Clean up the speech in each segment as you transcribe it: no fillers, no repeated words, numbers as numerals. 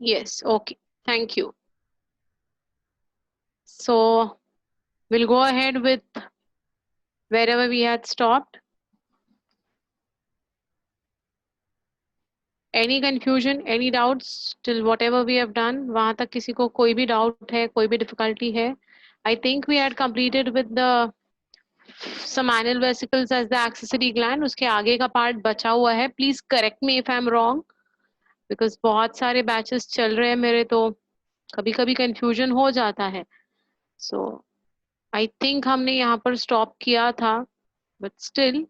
Yes, okay. Thank you. So we'll go ahead with wherever we had stopped. Any confusion, any doubts till whatever we have done? वहां तक किसी को कोई भी doubt है, कोई भी difficulty है? I think we had completed with the seminal vesicles as the accessory gland. उसके आगे का part बचा हुआ है. Please correct me if I'm wrong, because बहुत सारे batches चल रहे हैं मेरे, तो कभी कभी confusion हो जाता है. So I think हमने यहाँ पर stop किया था, but still.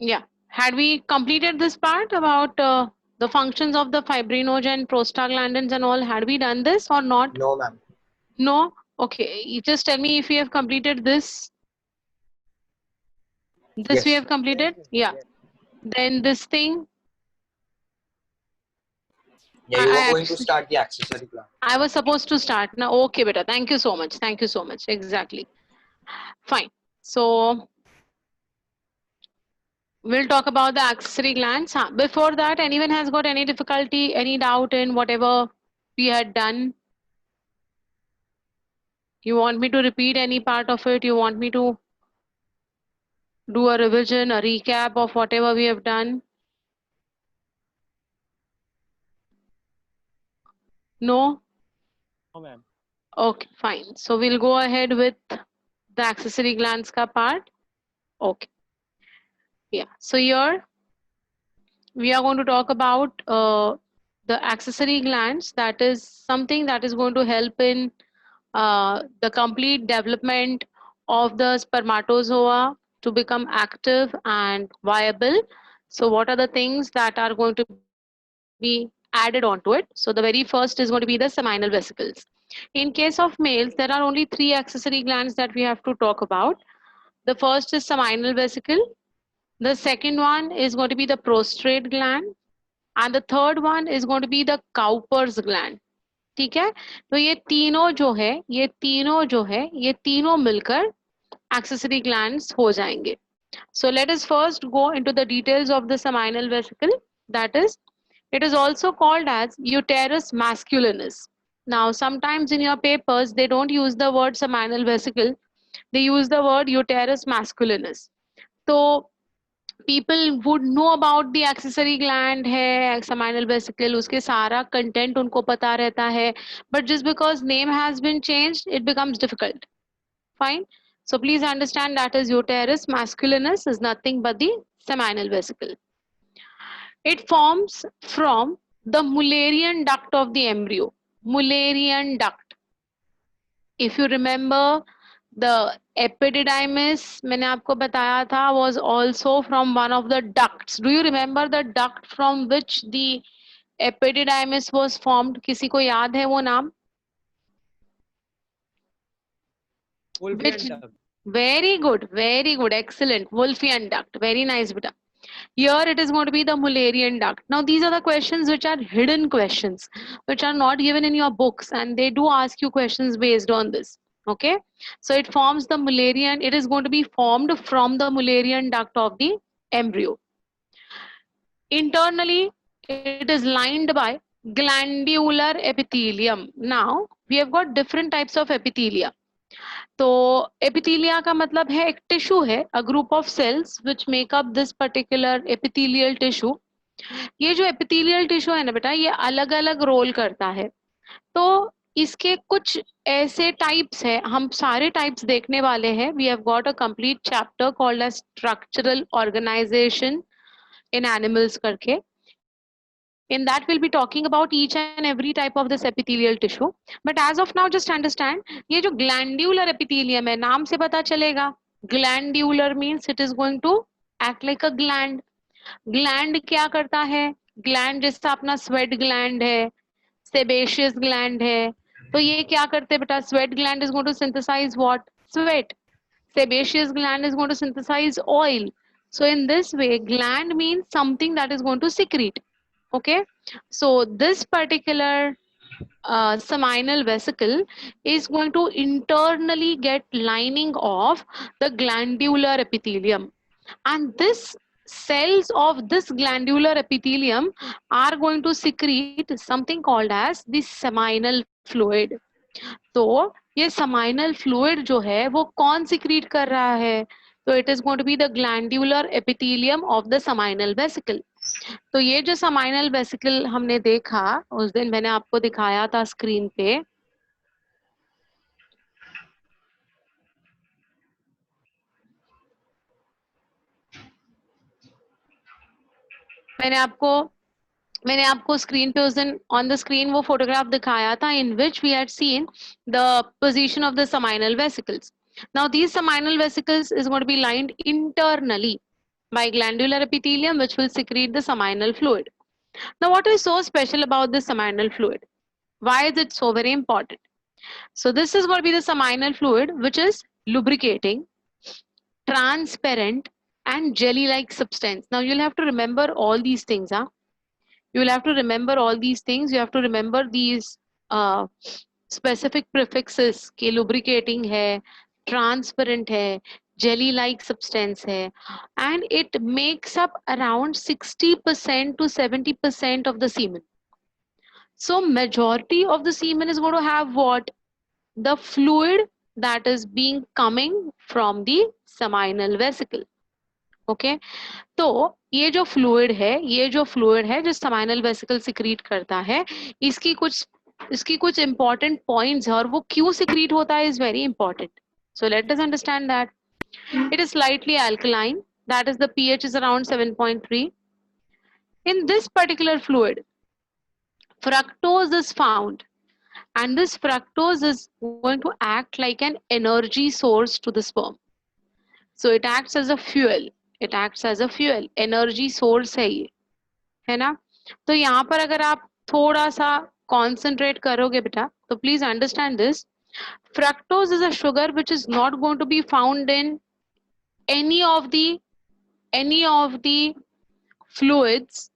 Yeah. Had we completed this part about the functions of the fibrinogen, prostaglandins and all, had we done this or not? No, ma'am. No? Okay. You just tell me if we have completed this. This we Yes. have completed? Yeah. Then this thing. Yeah, you were going to start the accessory gland. I was supposed to start. Now, okay, beta. Thank you so much. Thank you so much. Exactly. Fine. So we'll talk about the accessory glands. Before that, anyone has got any difficulty, any doubt in whatever we had done? You want me to repeat any part of it? You want me to do a revision, a recap of whatever we have done? No? No, ma'am. Okay, fine. So we'll go ahead with the accessory glands ka part. Okay. Yeah. So here we are going to talk about the accessory glands. That is something that is going to help in the complete development of the spermatozoa to become active and viable. So what are the things that are going to be added onto it? So the very first is going to be the seminal vesicles. In case of males, there are only 3 accessory glands that we have to talk about. The first is seminal vesicle. The second one is going to be the prostrate gland. And the third one is going to be the Cowper's gland. ठीक है, तो ये तीनों जो है, ये तीनों मिलकर accessory glands हो जाएंगे. So let us first go into the details of the seminal vesicle. That is, it is also called as uterus masculinus. Now, sometimes in your papers, they don't use the word seminal vesicle. They use the word uterus masculinus. So people would know about the accessory gland है, seminal vesicle, उसके सारा content उनको पता रहता है. But just because name has been changed, it becomes difficult. Fine. So please understand that is uterus masculinus is nothing but the seminal vesicle. It forms from the Mullerian duct of the embryo. Mullerian duct. If you remember, the epididymis मैंने आपको बताया था was also from one of the ducts. Do you remember the duct from which the epididymis was formed? किसी को याद है वो नाम? Wolffian duct. Very good, excellent. Wolffian duct, very nice, beta. Here it is going to be the Mullerian duct. Now these are the questions which are hidden questions, which are not given in your books, and they do ask you questions based on this. Okay, so it forms the Mullerian. It is going to be formed from the Mullerian duct of the embryo. Internally, it is lined by glandular epithelium. Now we have got different types of epithelia. तो epithelia का मतलब है एक tissue है, a group of cells which make up this particular epithelial tissue. ये जो epithelial tissue है ना बेटा, ये अलग अलग रोल करता है. तो इसके कुछ ऐसे टाइप्स है, हम सारे टाइप्स देखने वाले हैं. We have got a complete chapter called as structural organisation in animals करके. In that we'll be talking about each and every type of this epithelial tissue. But as of now just understand, ये जो glandular epithelium है, नाम से पता चलेगा. Glandular means it is going to act like a gland. Gland क्या करता है? Gland जैसा अपना sweat gland है, sebaceous gland है. तो ये क्या करते हैं बेटा? Sweat gland is going to synthesize what? Sweat. Sebaceous gland is going to synthesize oil. So in this way, gland means something that is going to secrete. Okay, so this particular seminal vesicle is going to internally get lining of the glandular epithelium, and this cells of this glandular epithelium are going to secrete something called as the seminal fluid. तो ये seminal fluid जो है वो कौन secrete कर रहा है? तो it is going to be the glandular epithelium of the seminal vesicle. तो ये जो seminal vesicle हमने देखा उस दिन मैंने आपको दिखाया था स्क्रीन पे, मैंने आपको स्क्रीन पे उस दिन ऑन द स्क्रीन वो फोटोग्राफ दिखाया था in which we had seen the position of the seminal vesicles. Now these seminal vesicles is going to be lined internally by glandular epithelium which will secrete the seminal fluid. Now what is so special about this seminal fluid? Why is it so very important? So this is going to be the seminal fluid which is lubricating, transparent and jelly like substance. Now you'll have to remember all these things, huh? You will have to remember all these things. You have to remember these specific prefixes कि lubricating है, transparent है, jelly like substance है, and it makes up around 60% to 70% of the semen. So majority of the semen is going to have what? The fluid that is being coming from the seminal vesicle. Okay, तो ये जो fluid है जो seminal vesicle secrete करता है, इसकी कुछ important points है और वो क्यों secrete होता है is very important. So let us understand that. It is slightly alkaline, that is the pH is around 7.3. In this particular fluid, fructose is found, and this fructose is going to act like an energy source to the sperm. So it acts as a fuel. Energy source है ये, है ना? तो यहाँ पर अगर आप थोड़ा सा कॉन्सेंट्रेट करोगे बेटा तो please understand this. Fructose is a sugar which is not going to be found in any of the fluids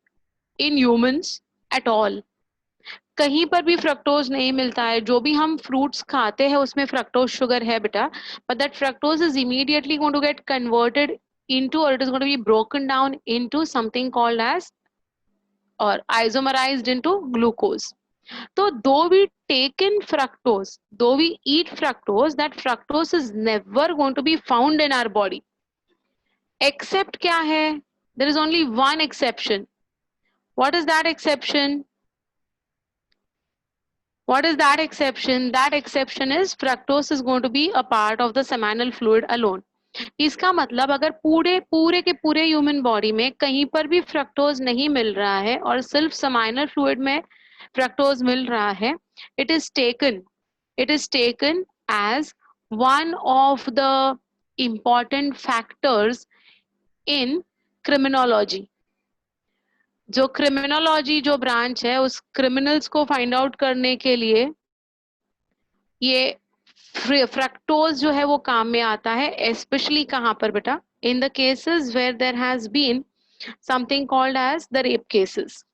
in humans at all. कहीं पर भी फ्रक्टोज नहीं मिलता है. जो भी हम फ्रूट्स खाते हैं उसमें फ्रक्टोज शुगर है बेटा, but that fructose is immediately going to get converted into, or it is going to be broken down into something called as, or isomerized into glucose. So though we take in fructose, though we eat fructose, that fructose is never going to be found in our body. Except क्या है? There is only one exception. What is that exception? What is that exception? That exception is fructose is going to be a part of the seminal fluid alone. इसका मतलब अगर पूरे के पूरे human body में कहीं पर भी फ्रक्टोज नहीं मिल रहा है और सिर्फ seminal fluid में फ्रक्टोज मिल रहा है, it is taken as one of the important factors in criminology. जो क्रिमिनोलॉजी जो ब्रांच है उस क्रिमिनल्स को फाइंड आउट करने के लिए ये फ्रक्टोज जो है वो काम में आता है. एस्पेशली कहाँ पर बेटा? In the cases where there has been something called as the rape cases.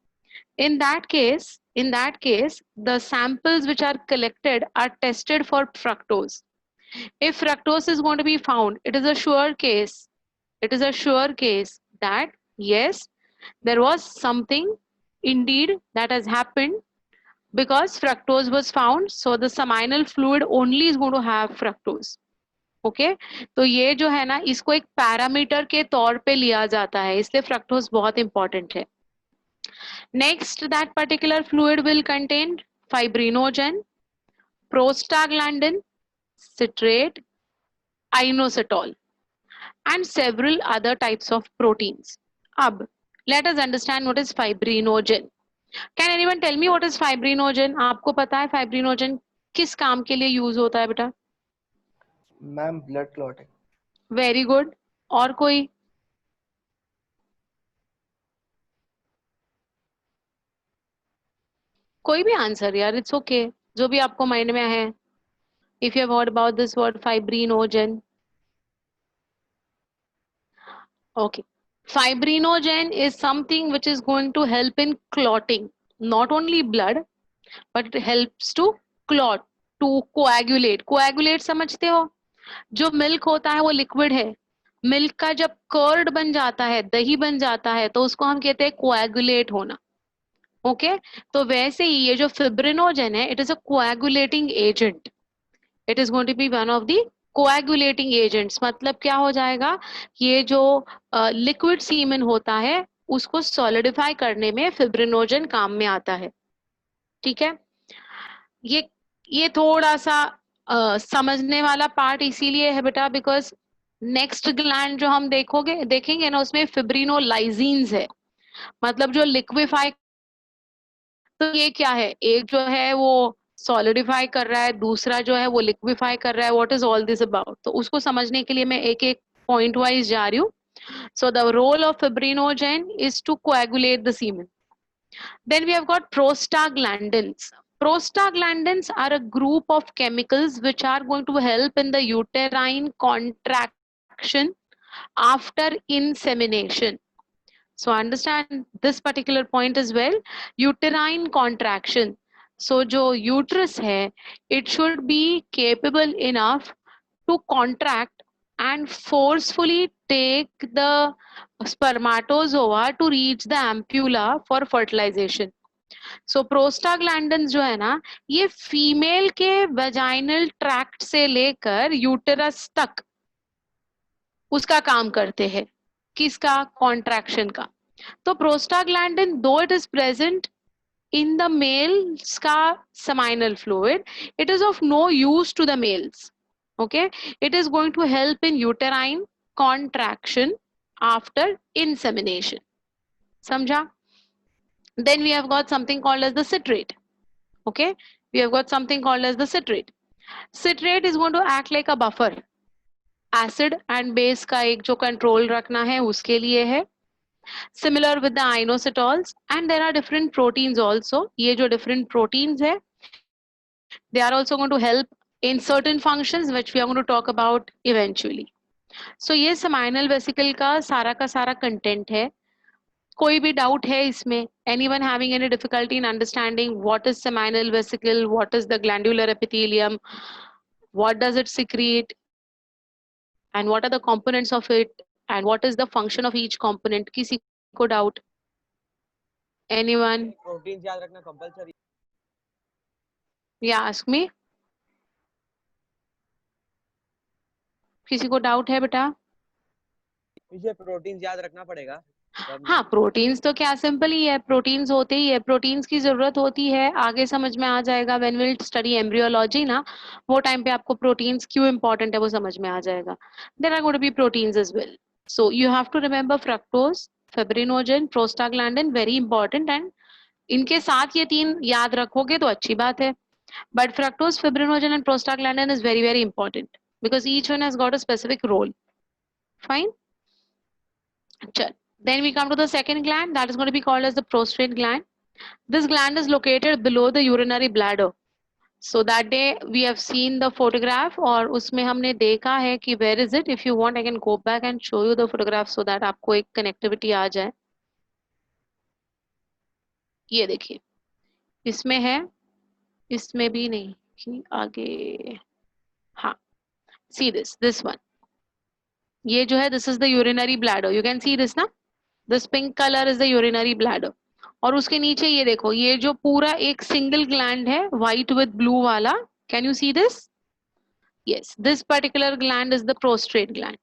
In that case, the samples which are collected are tested for fructose. If fructose is going to be found, it is a sure case that yes, there was something indeed that has happened because fructose was found. So the seminal fluid only is going to have fructose. Okay, तो ये जो है ना इसको एक parameter के तौर पे लिया जाता है, इसलिए fructose बहुत important है. Next, that particular fluid will contain fibrinogen, prostaglandin, citrate, inositol, and several other types of proteins. Ab, let us understand what is fibrinogen. Can anyone tell me what is fibrinogen? आपको पता है fibrinogen किस काम के लिए use होता है बेटा? Ma'am blood clotting. Very good. और कोई? कोई भी आंसर यार, इट्स ओके, जो भी आपको माइंड में है. If you have heard about this word fibrinogen. Okay, fibrinogen is something which is going to help in clotting not only blood but it helps to clot, to coagulate. Coagulate समझते हो? जो milk होता है वो liquid है, milk का जब curd बन जाता है, दही बन जाता है, तो उसको हम कहते हैं कोएगुलेट होना. ओके तो वैसे ही ये जो फिब्रिनोजन है, it is a coagulating agent. It is going to be one of the coagulating agents. मतलब क्या हो जाएगा, ये जो लिक्विड सीमेन होता है उसको सॉलिडिफाई करने में फिब्रिनोजन काम में आता है. ठीक है, ये थोड़ा सा समझने वाला पार्ट इसीलिए है बेटा, बिकॉज नेक्स्ट ग्लैंड जो हम देखेंगे ना, उसमें फिब्रिनोलाइजीन्स है, मतलब जो लिक्विफाई. तो ये क्या है, एक जो है वो सॉलिडिफाई कर रहा है, दूसरा जो है वो लिक्विफाई कर रहा है. What is all this about? तो उसको समझने के लिए मैं एक एक पॉइंट वाइज जा रही हूँ. So the role of fibrinogen is to coagulate the semen. Then we have got prostaglandins. Prostaglandins are a group of chemicals which are going to help in the uterine contraction after insemination. So understand this particular point as well. Uterine contraction. So जो uterus है, it should be capable enough to contract and forcefully take the spermatozoa to reach the ampulla for fertilization. So prostaglandins जो है ना, ये female के vaginal tract से लेकर uterus तक उसका काम करते हैं. किसका? कॉन्ट्रैक्शन का. तो प्रोस्टाग्लैंडिन दो it is present in the males का seminal fluid, it is of no use to the males. Okay, it is going to help in uterine contraction after insemination. समझा? Then we have got something called as the citrate. Okay, we have got something called as the citrate. Citrate is going to act like a buffer. Acid and base का एक जो control रखना है उसके लिए है. Similar with the inositols, and there are different proteins also. ये जो different proteins है, they are also going to help in certain functions which we are going to talk about eventually. So ये seminal vesicle का सारा content है. कोई भी doubt है इसमें? Anyone having any difficulty in understanding what is seminal vesicle, what is the glandular epithelium, what does it secrete, and what are the components of it, and what is the function of each component? किसी को doubt? Anyone? Protein याद रखना compulsory. Yeah, ask me. किसी को doubt है बेटा? मुझे protein याद रखना पड़ेगा. हाँ, प्रोटीन्स तो क्या सिंपल ही है, प्रोटीन्स होते ही है, प्रोटीन्स की जरूरत होती है, आगे समझ में आ जाएगा. व्हेन विल स्टडी एम्ब्रियोलॉजी ना, वो टाइम पे आपको प्रोटीन्स क्यों इंपॉर्टेंट है वो समझ में आ जाएगा. There are going to be proteins as well. So you have to remember fructose, fibrinogen, prostaglandin, very important. And इनके साथ ये तीन याद रखोगे तो अच्छी बात है. But fructose, fibrinogen and prostaglandin is very very important because each one has got a specific role. Fine. Then we come to the second gland, that is going to be called as the prostate gland. This gland is located below the urinary bladder. So that day we have seen the photograph और उसमें हमने देखा है कि where is it? If you want, I can go back and show you the photograph so that आपको एक connectivity आ जाए. ये देखिए, इसमें है, इसमें भी नहीं, कि आगे, हाँ, see this one. ये जो है, this is the urinary bladder. You can see this ना? This pink color is the urinary bladder. और उसके नीचे ये देखो, ये जो पूरा एक single gland है, white with blue वाला. Can you see this? Yes, this particular gland is the prostate gland.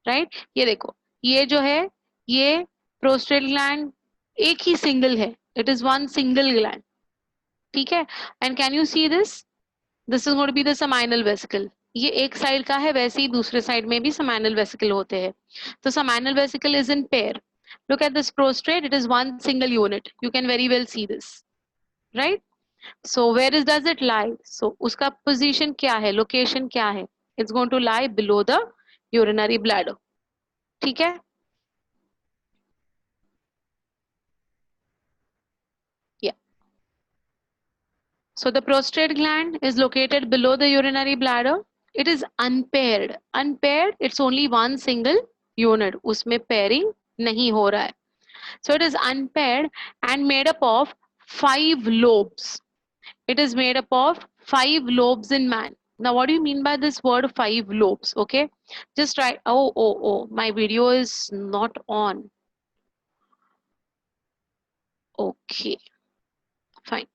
Right? ये देखो, ये जो है, ये prostate gland एक ही single है. It is one single gland. ठीक है? And can you see this? This is going to be the seminal vesicle. ये एक साइड का है, वैसे ही दूसरे साइड में भी seminal vesicle होते हैं. तो seminal vesicle is in pair. Look at this prostate, it is one single unit. You can very well see this, right? So where does it lie? So उसका position क्या है, location क्या है? It's going to lie below the urinary bladder. ठीक है? Yeah. So the prostate gland is located below the urinary bladder. It is unpaired. Unpaired, it's only one single unit. उसमें pairing नहीं हो रहा है. So it is unpaired and made up of 5 lobes. It is made up of 5 lobes in man. Now, what do you mean by this word 5 lobes? Okay, just try. Oh, my video is not on. Okay, fine.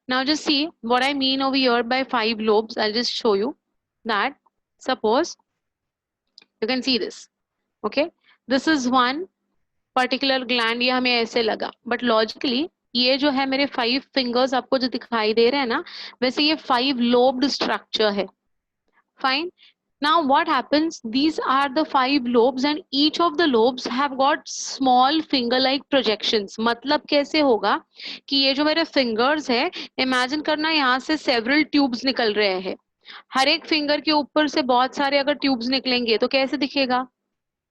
Now just see what I mean over here by 5 lobes. I'll just show you that. Suppose you can see this. Okay, this is one particular gland. ये हमें ऐसे लगा, but logically ये जो है मेरे 5 fingers आपको जो दिखाई दे रहे हैं ना, वैसे ये 5 lobed structure है. Fine. Now what happens? These are the 5 lobes and each of the lobes have got small finger-like projections. मतलब कैसे होगा कि ये जो मेरे fingers है, imagine करना यहाँ से several tubes निकल रहे हैं. हर एक finger के ऊपर से बहुत सारे अगर tubes निकलेंगे तो कैसे दिखेगा,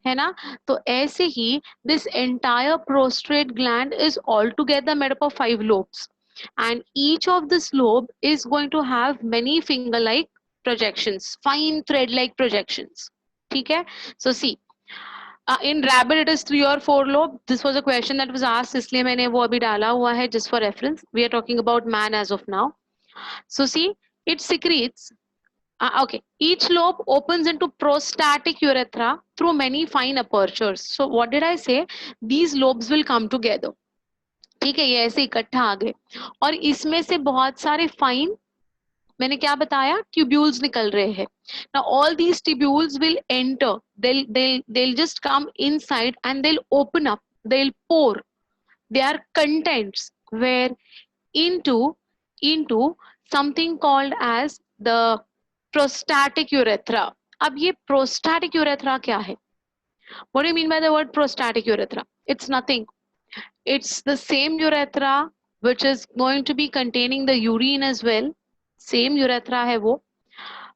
है ना? तो ऐसे ही this entire prostrate gland is altogether made up of 5 lobes and each of this lobe is going to have many finger-like projections, fine thread-like projections. ठीक है? So see, in rabbit it is 3 or 4 lobe. This was a question that was asked, इसलिए मैंने वो अभी डाला हुआ है just for reference. We are talking about man as of now. So see, it secretes. Okay, each lobe opens into prostatic urethra through many fine apertures. So what did I say? These lobes will come together. ठीक है, ये ऐसे इकट्ठा आ गए और इसमें से बहुत सारे फाइन, मैंने क्या बताया, ट्यूब्यूल्स निकल रहे हैं. Now all these tubules will enter. They'll just come inside and they'll open up. They'll pour their contents where into something called as the prostatic urethra. अब ये prostatic urethra क्या है? What do you mean by the word prostatic urethra? It's nothing. It's the same urethra which is going to be containing the urine as well. Same urethra है वो.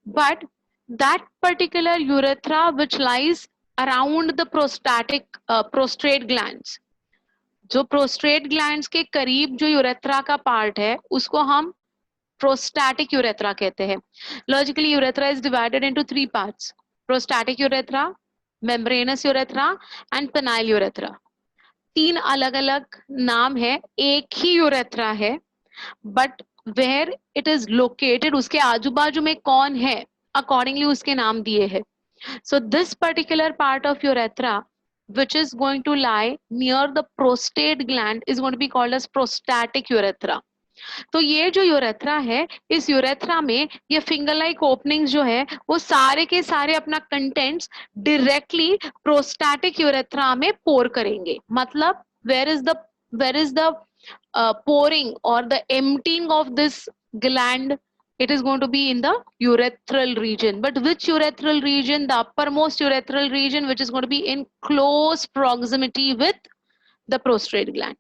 But that particular urethra which lies around the prostrate glands, जो prostrate glands के करीब जो urethra का part है, उसको हम prostatic urethra कहते हैं. Logically, urethra is divided into 3 parts: prostatic urethra, membranous urethra and penile urethra. 3 अलग-अलग नाम है, एक ही urethra है, but where it is located, उसके आजू-बाजू में कौन है, accordingly उसके नाम दिए हैं. So this particular part of urethra which is going to lie near the prostate gland is going to be called as prostatic urethra. तो ये जो यूरेथ्रा है, इस यूरेथ्रा में ये फिंगर लाइक ओपनिंग्स जो है वो सारे के सारे अपना कंटेंट्स डायरेक्टली प्रोस्टैटिक यूरेथ्रा में पोर करेंगे. मतलब where is the pouring or the emptying of this gland, it is going to be in the urethral region. But which urethral region? The uppermost urethral region, which is going to be in close proximity with the prostrate gland.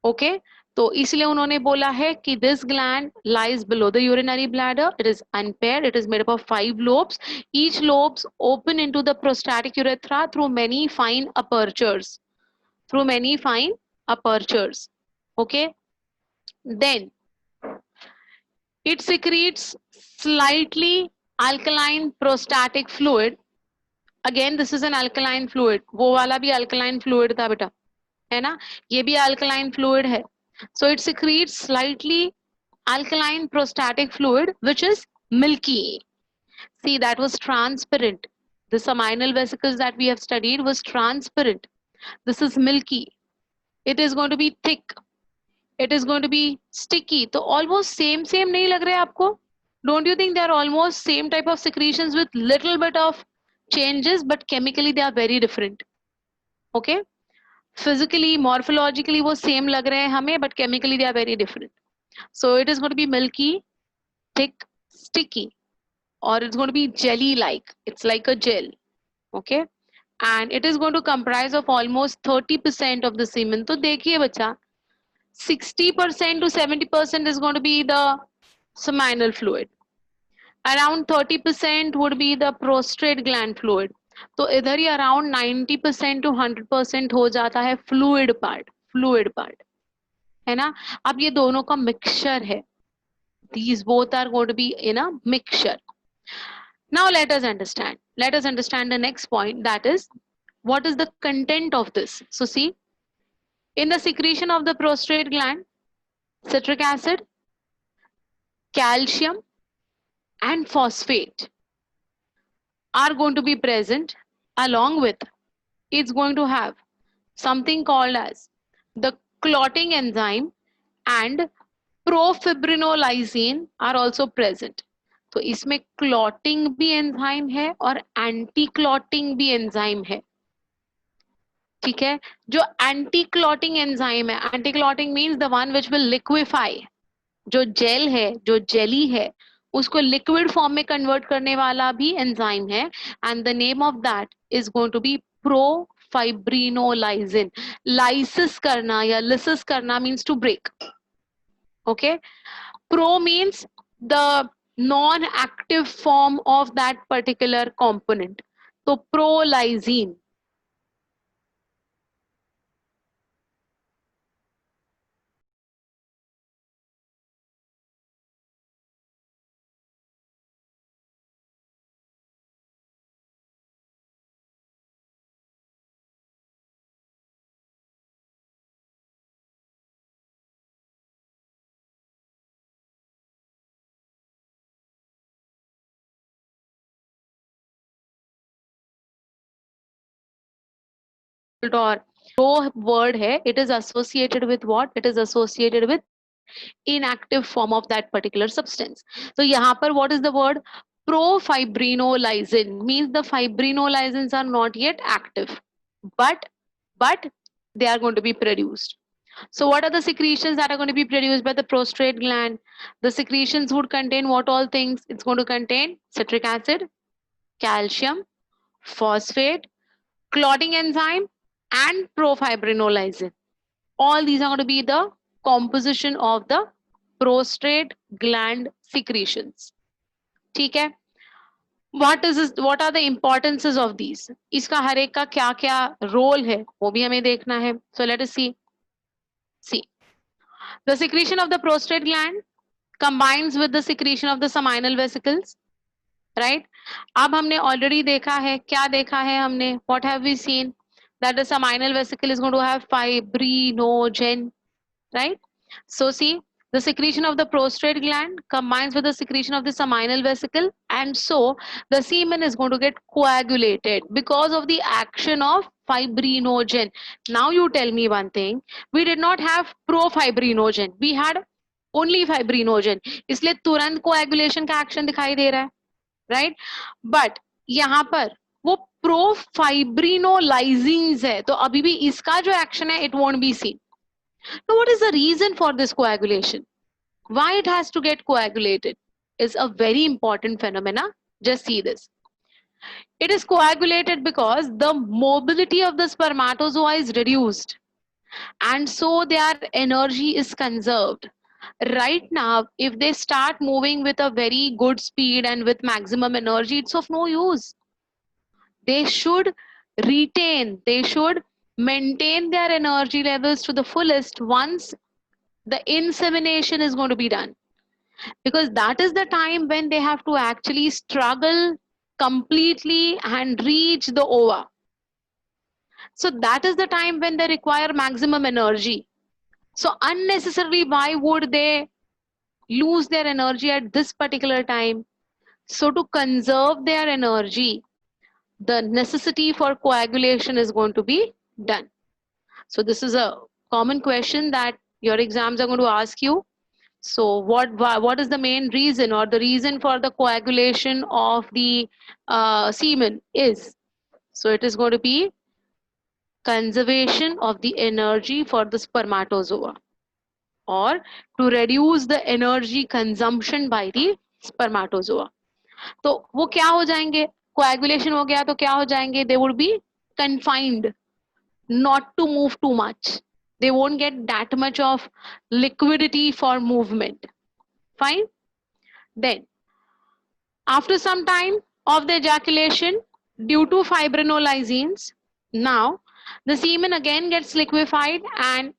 Okay, तो इसलिए उन्होंने बोला है कि this gland lies below the urinary bladder. It is unpaired. It is made up of 5 lobes. Each lobes open into the prostatic urethra through many fine apertures. Through many fine apertures. Okay. Then it secretes slightly alkaline prostatic fluid. Again, this is an alkaline fluid. वो वाला भी alkaline fluid था बेटा, है ना? ये भी alkaline fluid है. So it secretes slightly alkaline prostatic fluid, which is milky. See, that was transparent. The seminal vesicles that we have studied was transparent. This is milky. It is going to be thick. It is going to be sticky. So almost same नहीं लग रहा है आपको? Don't you think they are almost same type of secretions with little bit of changes, but chemically they are very different. Okay? Physically, morphologically वो same लग रहे हैं हमें, but chemically they are very different. So it is going to be milky, thick, sticky, or it's going to be jelly-like. It's like a gel. Okay, and it is going to comprise of almost 30% of the semen. तो देखिए बच्चा, 60% to 70% is going to be the seminal fluid. Around 30% would be the prostrate gland fluid. तो इधर ही around 90% to 100% हो जाता है fluid part, है ना? अब ये दोनों का mixture है. These both are going to be in a mixture. Now let us understand the next point, that is, what is the content of this? So see, in the secretion of the prostrate gland, citric acid, calcium and phosphate are going to be present. Along with, it's going to have something called as the clotting enzyme and profibrinolysin are also present. तो इसमें clotting भी enzyme है और anti clotting भी enzyme है. ठीक है, जो एंटी क्लॉटिंग एंजाइम है, anti clotting means the one which will liquefy, जो जेल है, जो जेली है, उसको लिक्विड फॉर्म में कन्वर्ट करने वाला भी एंजाइम है. And the name of that is going to be profibrinolysin. Lysis करना या लिसिस करना means to break. Okay, pro means the non-active form of that particular component. So prolysine. और pro word है, it is associated with what? It is associated with inactive form of that particular substance. So यहाँ पर what is the word? Profibrinolysin means the fibrinolyzins are not yet active, but they are going to be produced. So what are the secretions that are going to be produced by the prostate gland? The secretions would contain what all things? It's going to contain citric acid, calcium, phosphate, clotting enzyme, and profibrinolysin. All these are going to be the composition of the prostate gland secretions. ठीक है? What are the importances of these? इसका हर एक का क्या क्या role है वो भी हमें देखना है. So let us see. The secretion of the prostate gland combines with the secretion of the seminal vesicles, right? अब हमने already देखा है, क्या देखा है हमने? What have we seen? That the seminal vesicle is going to have fibrinogen, right? So see, the secretion of the prostate gland combines with the secretion of the seminal vesicle, and so the semen is going to get coagulated because of the action of fibrinogen. Now you tell me one thing, we did not have profibrinogen, we had only fibrinogen, इसलिए तुरंत coagulation का action दिखाई दे रहा है, right? But यहाँ पर वो profibrinolyzins है, तो अभी भी इसका जो action है, it won't be seen. Now, what is the reason for this coagulation? Why it has to get coagulated is a very important phenomena. Just see this. It is coagulated because the mobility of the spermatozoa is reduced, and so their energy is conserved. Right now, if they start moving with a very good speed and with maximum energy, it's of no use. They should maintain their energy levels to the fullest once the insemination is going to be done, because that is the time when they have to actually struggle completely and reach the ova. So that is the time when they require maximum energy. So unnecessarily, why would they lose their energy at this particular time? So to conserve their energy, the necessity for coagulation is going to be done. So this is a common question that your exams are going to ask you. So what is the main reason, or the reason for the coagulation of the semen is? So it is going to be conservation of the energy for the spermatozoa, or to reduce the energy consumption by the spermatozoa. तो वो क्या हो जाएंगे? Coagulation हो गया तो क्या हो जाएंगे? They would be confined, not to move too much. They won't get that much of liquidity for movement. Fine. Then, after some time of the ejaculation, due to fibrinolysins, now the semen again gets liquefied, and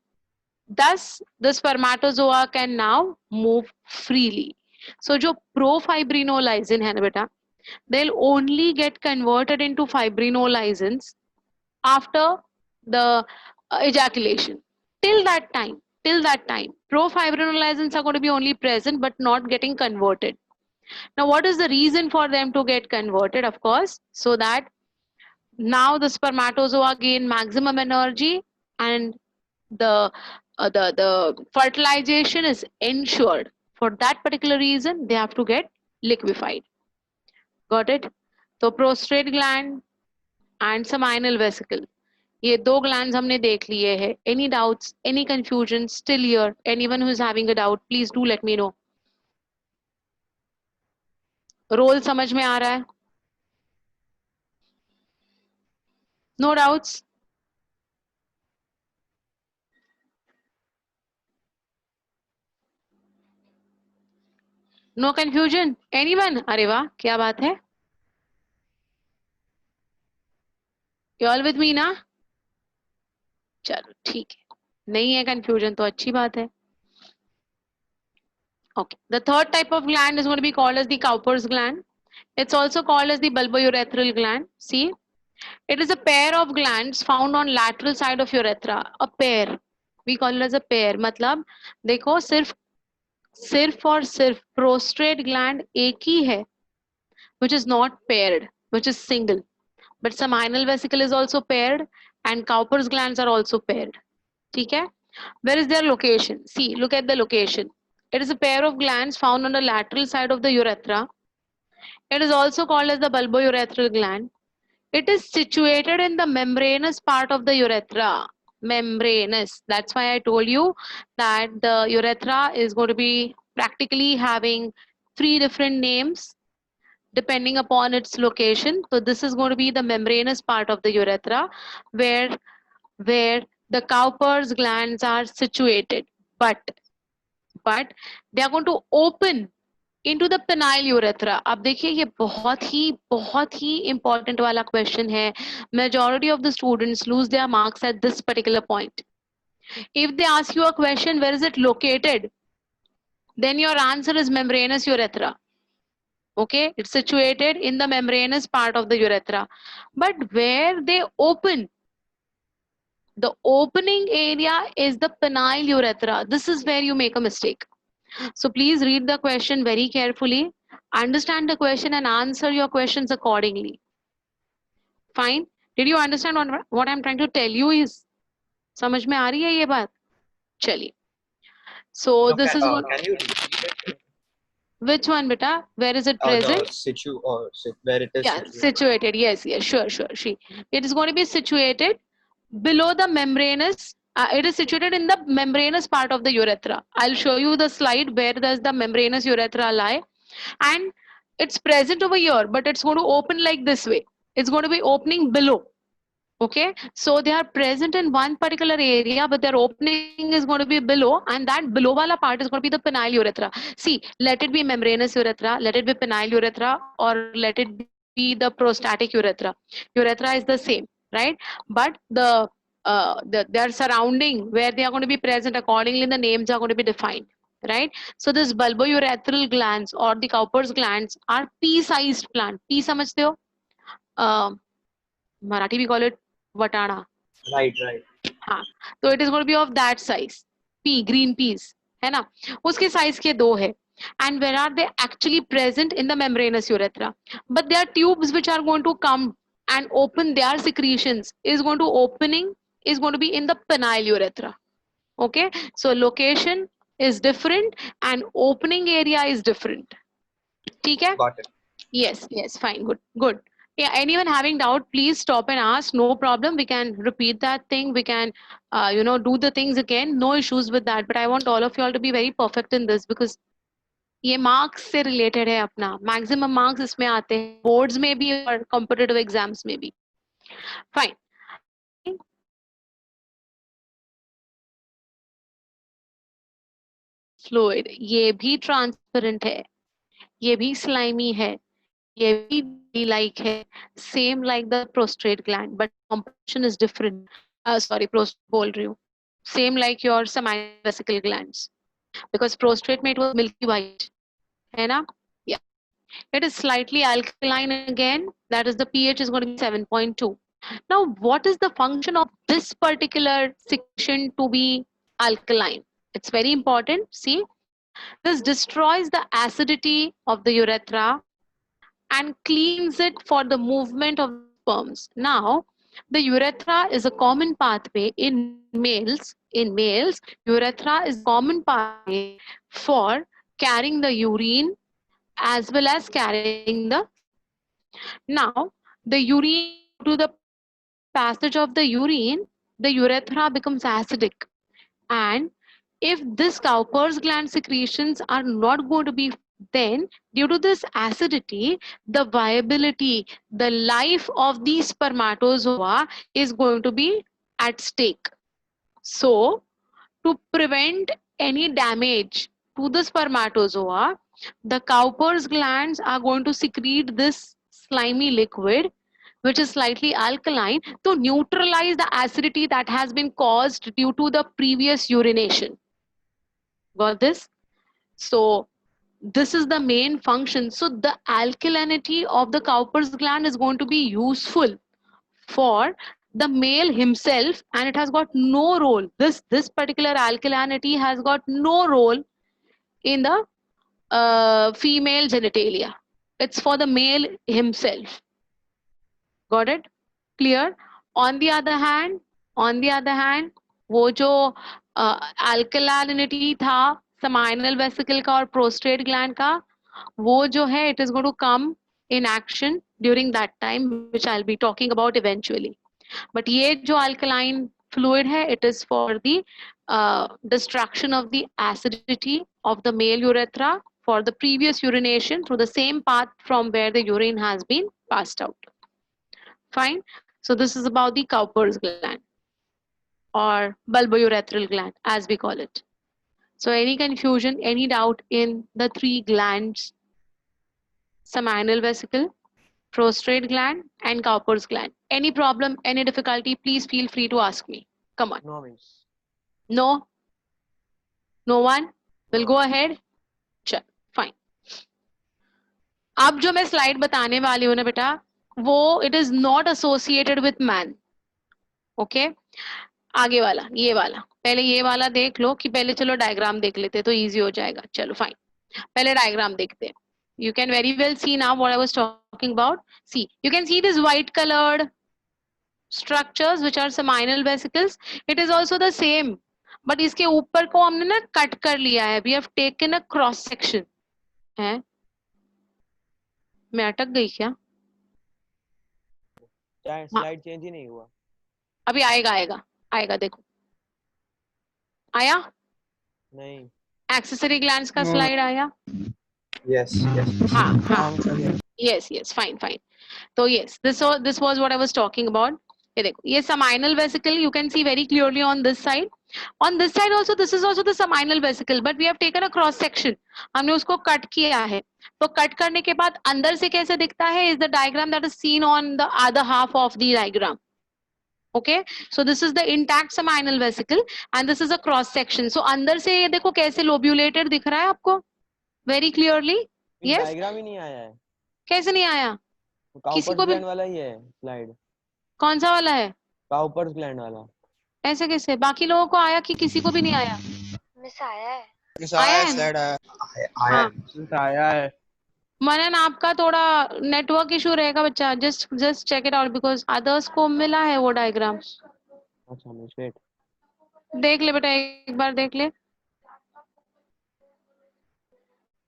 thus the spermatozoa can now move freely. So, जो profibrinolysin है ना बेटा, they'll only get converted into fibrinolysins after the ejaculation. Till that time, till that time, profibrinolysin are going to be only present but not getting converted. Now, what is the reason for them to get converted? Of course, so that now the spermatozoa gain maximum energy and the fertilization is ensured. For that particular reason, they have to get liquefied. Got it? So prostrate gland and seminal vesicle. ये दो glands हमने देख लिए हैं. Any doubts? Any confusion? Still here? Anyone who is having a doubt, please do let me know. Role समझ में आ रहा है? No doubts? No confusion? Anyone? अरे वाह, क्या बात है? You all with me ना? चलो ठीक है. नहीं है confusion तो अच्छी बात है. Okay. The third type of gland is going to be called as the Cowper's gland. It's also called as the bulbourethral gland. See, it is a pair of glands found on lateral side of urethra. A pair. We call it as a pair. मतलब देखो सिर्फ और सिर्फ prostrate gland एक ही है, which is not paired, which is single. But seminal vesicle is also paired and Cowper's glands are also paired. ठीक है? Where is their location? See, look at the location. It is a pair of glands found on the lateral side of the urethra. It is also called as the bulbourethral gland. It is situated in the membranous part of the urethra. Membranous. That's why I told you that the urethra is going to be practically having 3 different names depending upon its location. So this is going to be the membranous part of the urethra where the Cowper's glands are situated. But they are going to open into the penile urethra. अब देखिए ये बहुत ही important वाला question है. Majority of the students lose their marks at this particular point. If they ask you a question, where is it located? Then your answer is membranous urethra. Okay, it's situated in the membranous part of the urethra. But where they open, the opening area is the penile urethra. This is where you make a mistake. So please read the question very carefully, understand the question and answer your questions accordingly. Fine. Did you understand what I'm trying to tell you is? समझ में आ रही है ये बात? चलिए. So No, this is what, can you repeat it? which one beta? Where is it present? Where it is Yeah, situated. situated. Yes, sure. It is going to be situated below the membranous. It is situated in the membranous part of the urethra. I'll show you the slide where does the membranous urethra lie. And it's present over here, but it's going to open like this way. It's going to be opening below. Okay, so they are present in one particular area, but their opening is going to be below, and that below wala part is going to be the penile urethra. See, let it be membranous urethra, let it be penile urethra, or let it be the prostatic urethra. Urethra is the same, right? But their surrounding where they are going to be present, accordingly the names are going to be defined, right? So this bulbourethral glands or the Cowper's glands are pea-sized plant. Pea समझते हो? Marathi we call it watana. Right. हाँ, तो it is going to be of that size. Pea, green peas, है ना? उसके size के दो है. And where are they actually present? In the membranous urethra. But there are tubes which are going to come and open their secretions. Is going to be in the penile urethra. Okay, so location is different and opening area is different. ठीक है? Got it. Yes, fine, good. Yeah, anyone having doubt, please stop and ask. No problem. We can repeat that thing. We can, do the things again. No issues with that. But I want all of you all to be very perfect in this because ये marks से related है अपना. Maximum marks इसमें आते हैं. Boards में भी और competitive exams में भी. Fine. Fluid. ये भी transparent है. ये भी slimy है. ये भी like है, same like the prostrate gland, but composition is different. Prostrate बोल रही हूँ. Same like your seminal vesicle glands, because prostrate में it was milky white, है ना? Yeah. It is slightly alkaline again. That is the pH is going to be 7.2. Now, what is the function of this particular section to be alkaline? It's very important. See, this destroys the acidity of the urethra and cleans it for the movement of sperms. Now, the urethra is a common pathway in males. In males, urethra is a common pathway for carrying the urine as well as carrying the sperm. Now, the urine, to the passage of the urine, the urethra becomes acidic. And if this Cowper's gland secretions are not going to be, then due to this acidity, the viability, the life of the spermatozoa is going to be at stake. So, to prevent any damage to the spermatozoa, the Cowper's glands are going to secrete this slimy liquid, which is slightly alkaline, to neutralize the acidity that has been caused due to the previous urination. Got this? So this is the main function. So the alkalinity of the Cowper's gland is going to be useful for the male himself, and it has got no role. This particular alkalinity has got no role in the female genitalia. It's for the male himself. Got it? Clear? On the other hand, वो जो alkalinity था seminal vesicle का और prostate gland का, वो जो है, it is going to come in action during that time, which I'll be talking about eventually. But ये जो alkaline fluid है, it is for the destruction of the acidity of the male urethra for the previous urination through the same path from where the urine has been passed out. Fine. So this is about the Cowper's gland or bulbourethral gland, as we call it. So any confusion, any doubt in the three glands: seminal vesicle, prostate gland, and Cowper's gland? Any problem, any difficulty, please feel free to ask me. Come on. No means. No? No one? We'll go ahead. Sure. Fine. अब जो मैं slide बताने वाली हूँ ना बेटा, वो it is not associated with man. Okay? आगे वाला, ये वाला, पहले ये वाला देख लो कि पहले चलो डायग्राम देख लेते तो इजी हो जाएगा. चलो फाइन, पहले डायग्राम देखते हैं. You can very well see now what I was talking about. See, you can see these white colored structures which are seminal vesicles. It is also the same, but इसके ऊपर को हमने ना cut कर लिया है. We have taken a cross section. है? मैं अटक गई क्या? स्लाइड चेंज ही नहीं हुआ. अभी आएगा देखो. आया? नहीं. एक्सेसरी ग्लैंड्स का स्लाइड आया? Yes. हाँ. Yes. Fine. So yes, this was what I was talking about. ये देखो, ये seminal vesicle you can see very clearly on this side. On this side also, this is also the seminal vesicle, but we have taken a cross section. हमने उसको cut किया है. तो cut करने के बाद अंदर से कैसे दिखता है is the diagram that is seen on the other half of the diagram. Okay, so this is the intact seminal vesicle and this is a cross section. So अंदर से ये देखो कैसे lobulated दिख रहा है आपको very clearly. Yes. डायग्राम ही नहीं आया है. कैसे नहीं आया? किसी को भी ग्लैंड वाला ही है स्लाइड. कौन सा वाला है? काउपर्स ग्लैंड वाला. ऐसे कैसे? बाकी लोगों को आया कि किसी को भी नहीं आया? मिस आया है. आया है? Slide आया है. मनन, आपका थोड़ा नेटवर्क इशू रहेगा बच्चा. Just check it out because others को मिला है वो डायग्राम. अच्छा मिस वेट. देख ले बेटा, एक बार देख ले,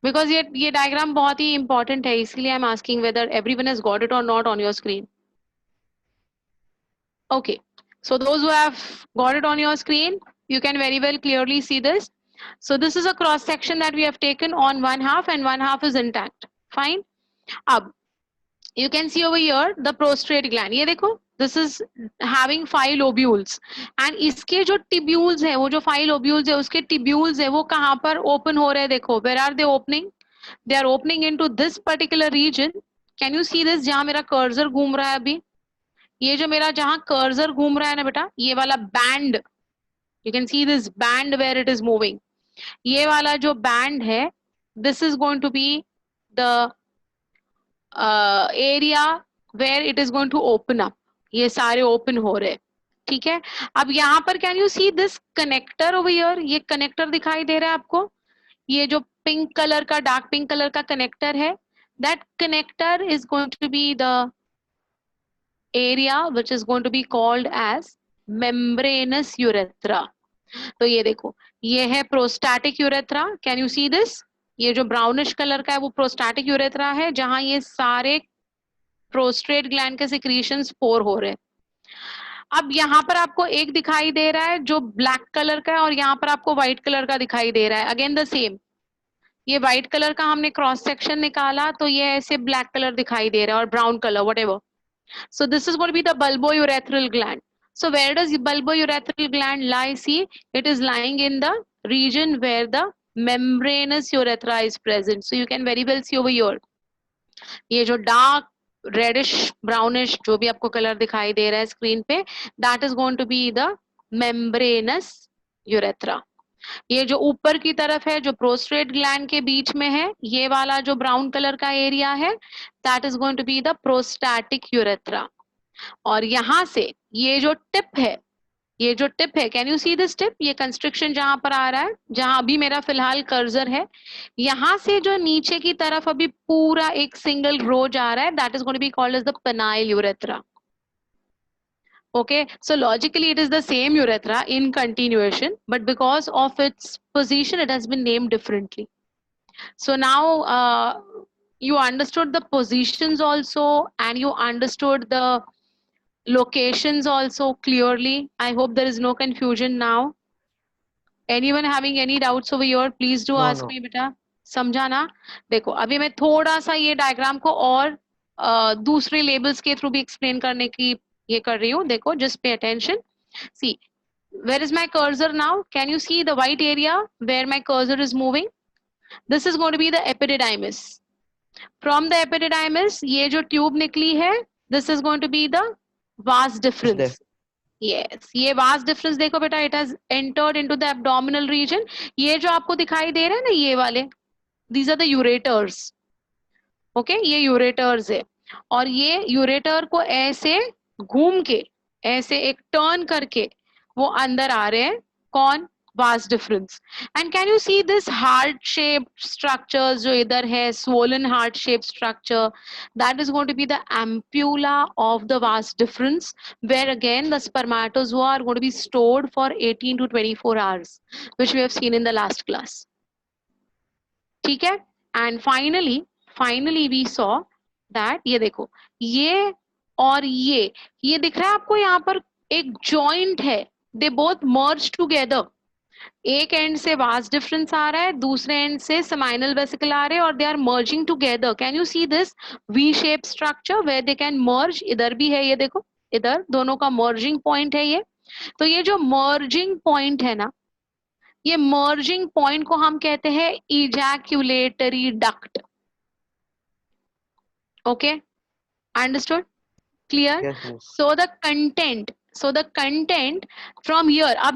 बिकॉज ये डायग्राम बहुत ही इंपॉर्टेंट है, इसलिए I am asking whether everyone has got it और not on your screen. Okay, so those who have got it on your screen, you can very well clearly see this. So this is a cross section that we have taken on one half and one half is intact. Fine. Ab, you can see over here the prostate gland. ये देखो, this is having 5 lobules and इसके जो tubules है, वो जो 5 lobules है, उसके tubules है, वो कहाँ पर open हो रहे हैं? देखो, where are they opening? They are opening into this particular region. Can you see this? जहाँ मेरा cursor घूम रहा है अभी, ये जो मेरा जहां कर्सर घूम रहा है ना बेटा, ये वाला band, you can see this band where it is moving. ये वाला जो बैंड है, this is going to be the area where it is going to open up. ये सारे ओपन हो रहे. ठीक है, अब यहाँ पर can you see this connector over here, ये कनेक्टर दिखाई दे रहा है आपको, ये जो पिंक कलर का, डार्क पिंक कलर का कनेक्टर है, that connector is going to be the area which is going to be called as membranous urethra. तो ये देखो, ये है prostatic urethra, can you see this, ये जो ब्राउनिश कलर का है वो प्रोस्टैटिक यूरेथ्रा है, जहां ये सारे प्रोस्ट्रेट ग्लैंड के सिक्रीशंस पोर हो रहे हैं। अब यहाँ पर आपको एक दिखाई दे रहा है जो ब्लैक कलर का है, और यहाँ पर आपको व्हाइट कलर का दिखाई दे रहा है, अगेन द सेम, ये व्हाइट कलर का हमने क्रॉस सेक्शन निकाला तो ये ऐसे ब्लैक कलर दिखाई दे रहा है, और brown colour whatever. So this is going to be the bulbourethral gland. So where does the bulbourethral gland lie? See, it is lying in the region where the membranous urethra is present. So you can very well see over here. ये जो dark reddish brownish जो भी आपको colour दिखाई दे रहा है screen पे, that is going to be the membranous urethra. ये जो ऊपर की तरफ है, जो प्रोस्ट्रेट ग्लैंड के बीच में है, ये वाला जो ब्राउन कलर का एरिया है, that is going to be the prostatic urethra. और यहां से ये जो टिप है, ये जो टिप है, can you see this tip, ये कंस्ट्रिक्शन जहां पर आ रहा है, जहां अभी मेरा फिलहाल कर्सर है, यहां से जो नीचे की तरफ अभी पूरा एक सिंगल रो जा रहा है, that is going to be called as the penile urethra. Okay, so logically it is the same urethra in continuation, but because of its position, it has been named differently. So now you understood the positions also, and you understood the locations also clearly. I hope there is no confusion now. Anyone having any doubts over here, please do ask me, beta. समझा ना? देखो, अभी मैं थोड़ा सा ये diagram को और दूसरे लेबल्स के थ्रू भी एक्सप्लेन करने की ये कर रही हूँ। देखो, just pay attention. See, where is my cursor now? Can you see the white area where my cursor is moving? This is going to be the epididymis. From the epididymis, ये जो tube निकली है, this is going to be the vas deferens. Yes, ये vas deferens देखो बेटा, it has entered into the abdominal region. ये जो आपको दिखाई दे रहे हैं ना, ये वाले, these are the ureters. Okay, ये ureters है, और ये ureter को ऐसे घूम के, ऐसे एक टर्न करके वो अंदर आ रहे हैं, कौन, vas deferens. And can you see this heart shaped structures जो इधर है, swollen heart shaped structure, that is going to be the ampulla of the vas deferens, where again the spermatozoa are going to be stored for 18 to 24 hours, which we have seen in the last class. ठीक है? And finally we saw that, ये देखो, ये और ये दिख रहा है आपको, यहाँ पर एक जॉइंट है, दे बोथ मर्ज टुगेदर, एक एंड से वास डिफरेंस आ रहा है, दूसरे एंड से सेमाइनल वेसिकल आ रहे हैं, और they are merging together. Can you see this V shape structure where they can merge, इधर भी है, ये देखो, इधर दोनों का मर्जिंग पॉइंट है ये। तो ये जो मर्जिंग पॉइंट है ना, ये मर्जिंग पॉइंट को हम कहते हैं ejaculatory duct. Okay, understood, clear? So the content from here, अब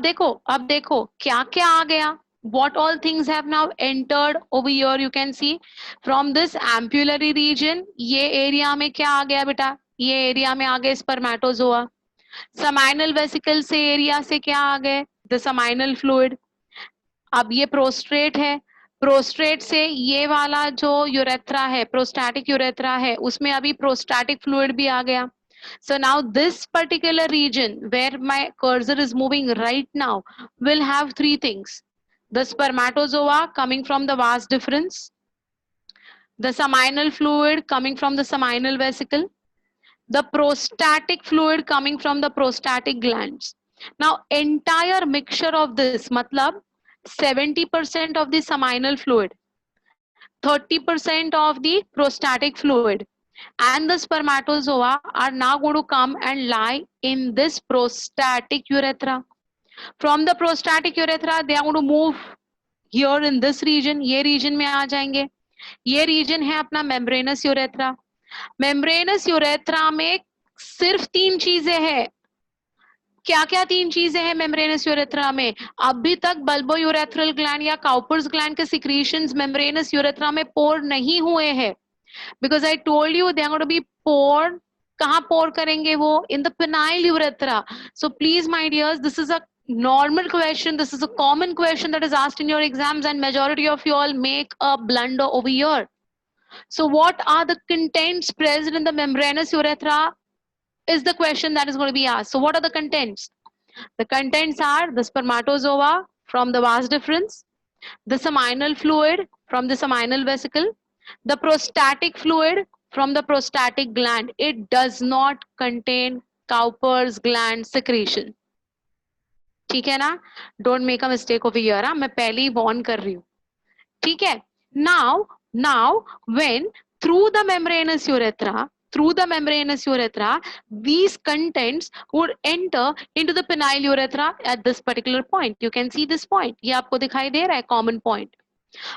देखो क्या क्या आ गया, what all things have now entered over here. You can see from this ampullary region, ये एरिया में क्या आ गया बेटा, ये एरिया में आ गए स्पर्मेटोजोआ। सेमाइनल वेसिकल से एरिया से क्या आ गए, द सेमाइनल फ्लूइड। अब ये प्रोस्ट्रेट है, प्रोस्ट्रेट से ये वाला जो यूरेथ्रा है, प्रोस्टैटिक यूरेथ्रा है, उसमें अभी प्रोस्टैटिक फ्लूइड भी आ गया। So now this particular region where my cursor is moving right now will have three things: the spermatozoa coming from the vas deferens, the seminal fluid coming from the seminal vesicle, the prostatic fluid coming from the prostatic glands. Now entire mixture of this, matlab 70% of the seminal fluid, 30% of the prostatic fluid, and the spermatozoa are now going to come and lie in this prostatic urethra. From the prostatic urethra, they are going to move here in this region. ये region में आ जाएंगे। ये region है अपना membranous urethra. Membranous urethra में सिर्फ तीन चीजें हैं। क्या क्या तीन चीजें हैं membranous urethra में? अभी तक bulbourethral gland या Cowper's gland के secretions membranous urethra में pour नहीं हुए हैं, because I told you they are going to be poured कहाँ पोर करेंगे वो? In the penile urethra. So please my dears, this is a normal question, this is a common question that is asked in your exams, and majority of you all make a blunder over here. So what are the contents present in the membranous urethra is the question that is going to be asked. So what are the contents? The contents are the spermatozoa from the vas deferens, the seminal fluid from the seminal vesicle, the prostatic fluid from the prostatic gland. It does not contain Cowper's gland secretion. ठीक है ना? Don't make a mistake over here. मैं पहले ही warn कर रही हूँ. ठीक है? Now when through the membranous urethra, these contents would enter into the penile urethra at this particular point. You can see this point. ये आपको दिखाई दे रहा है common point.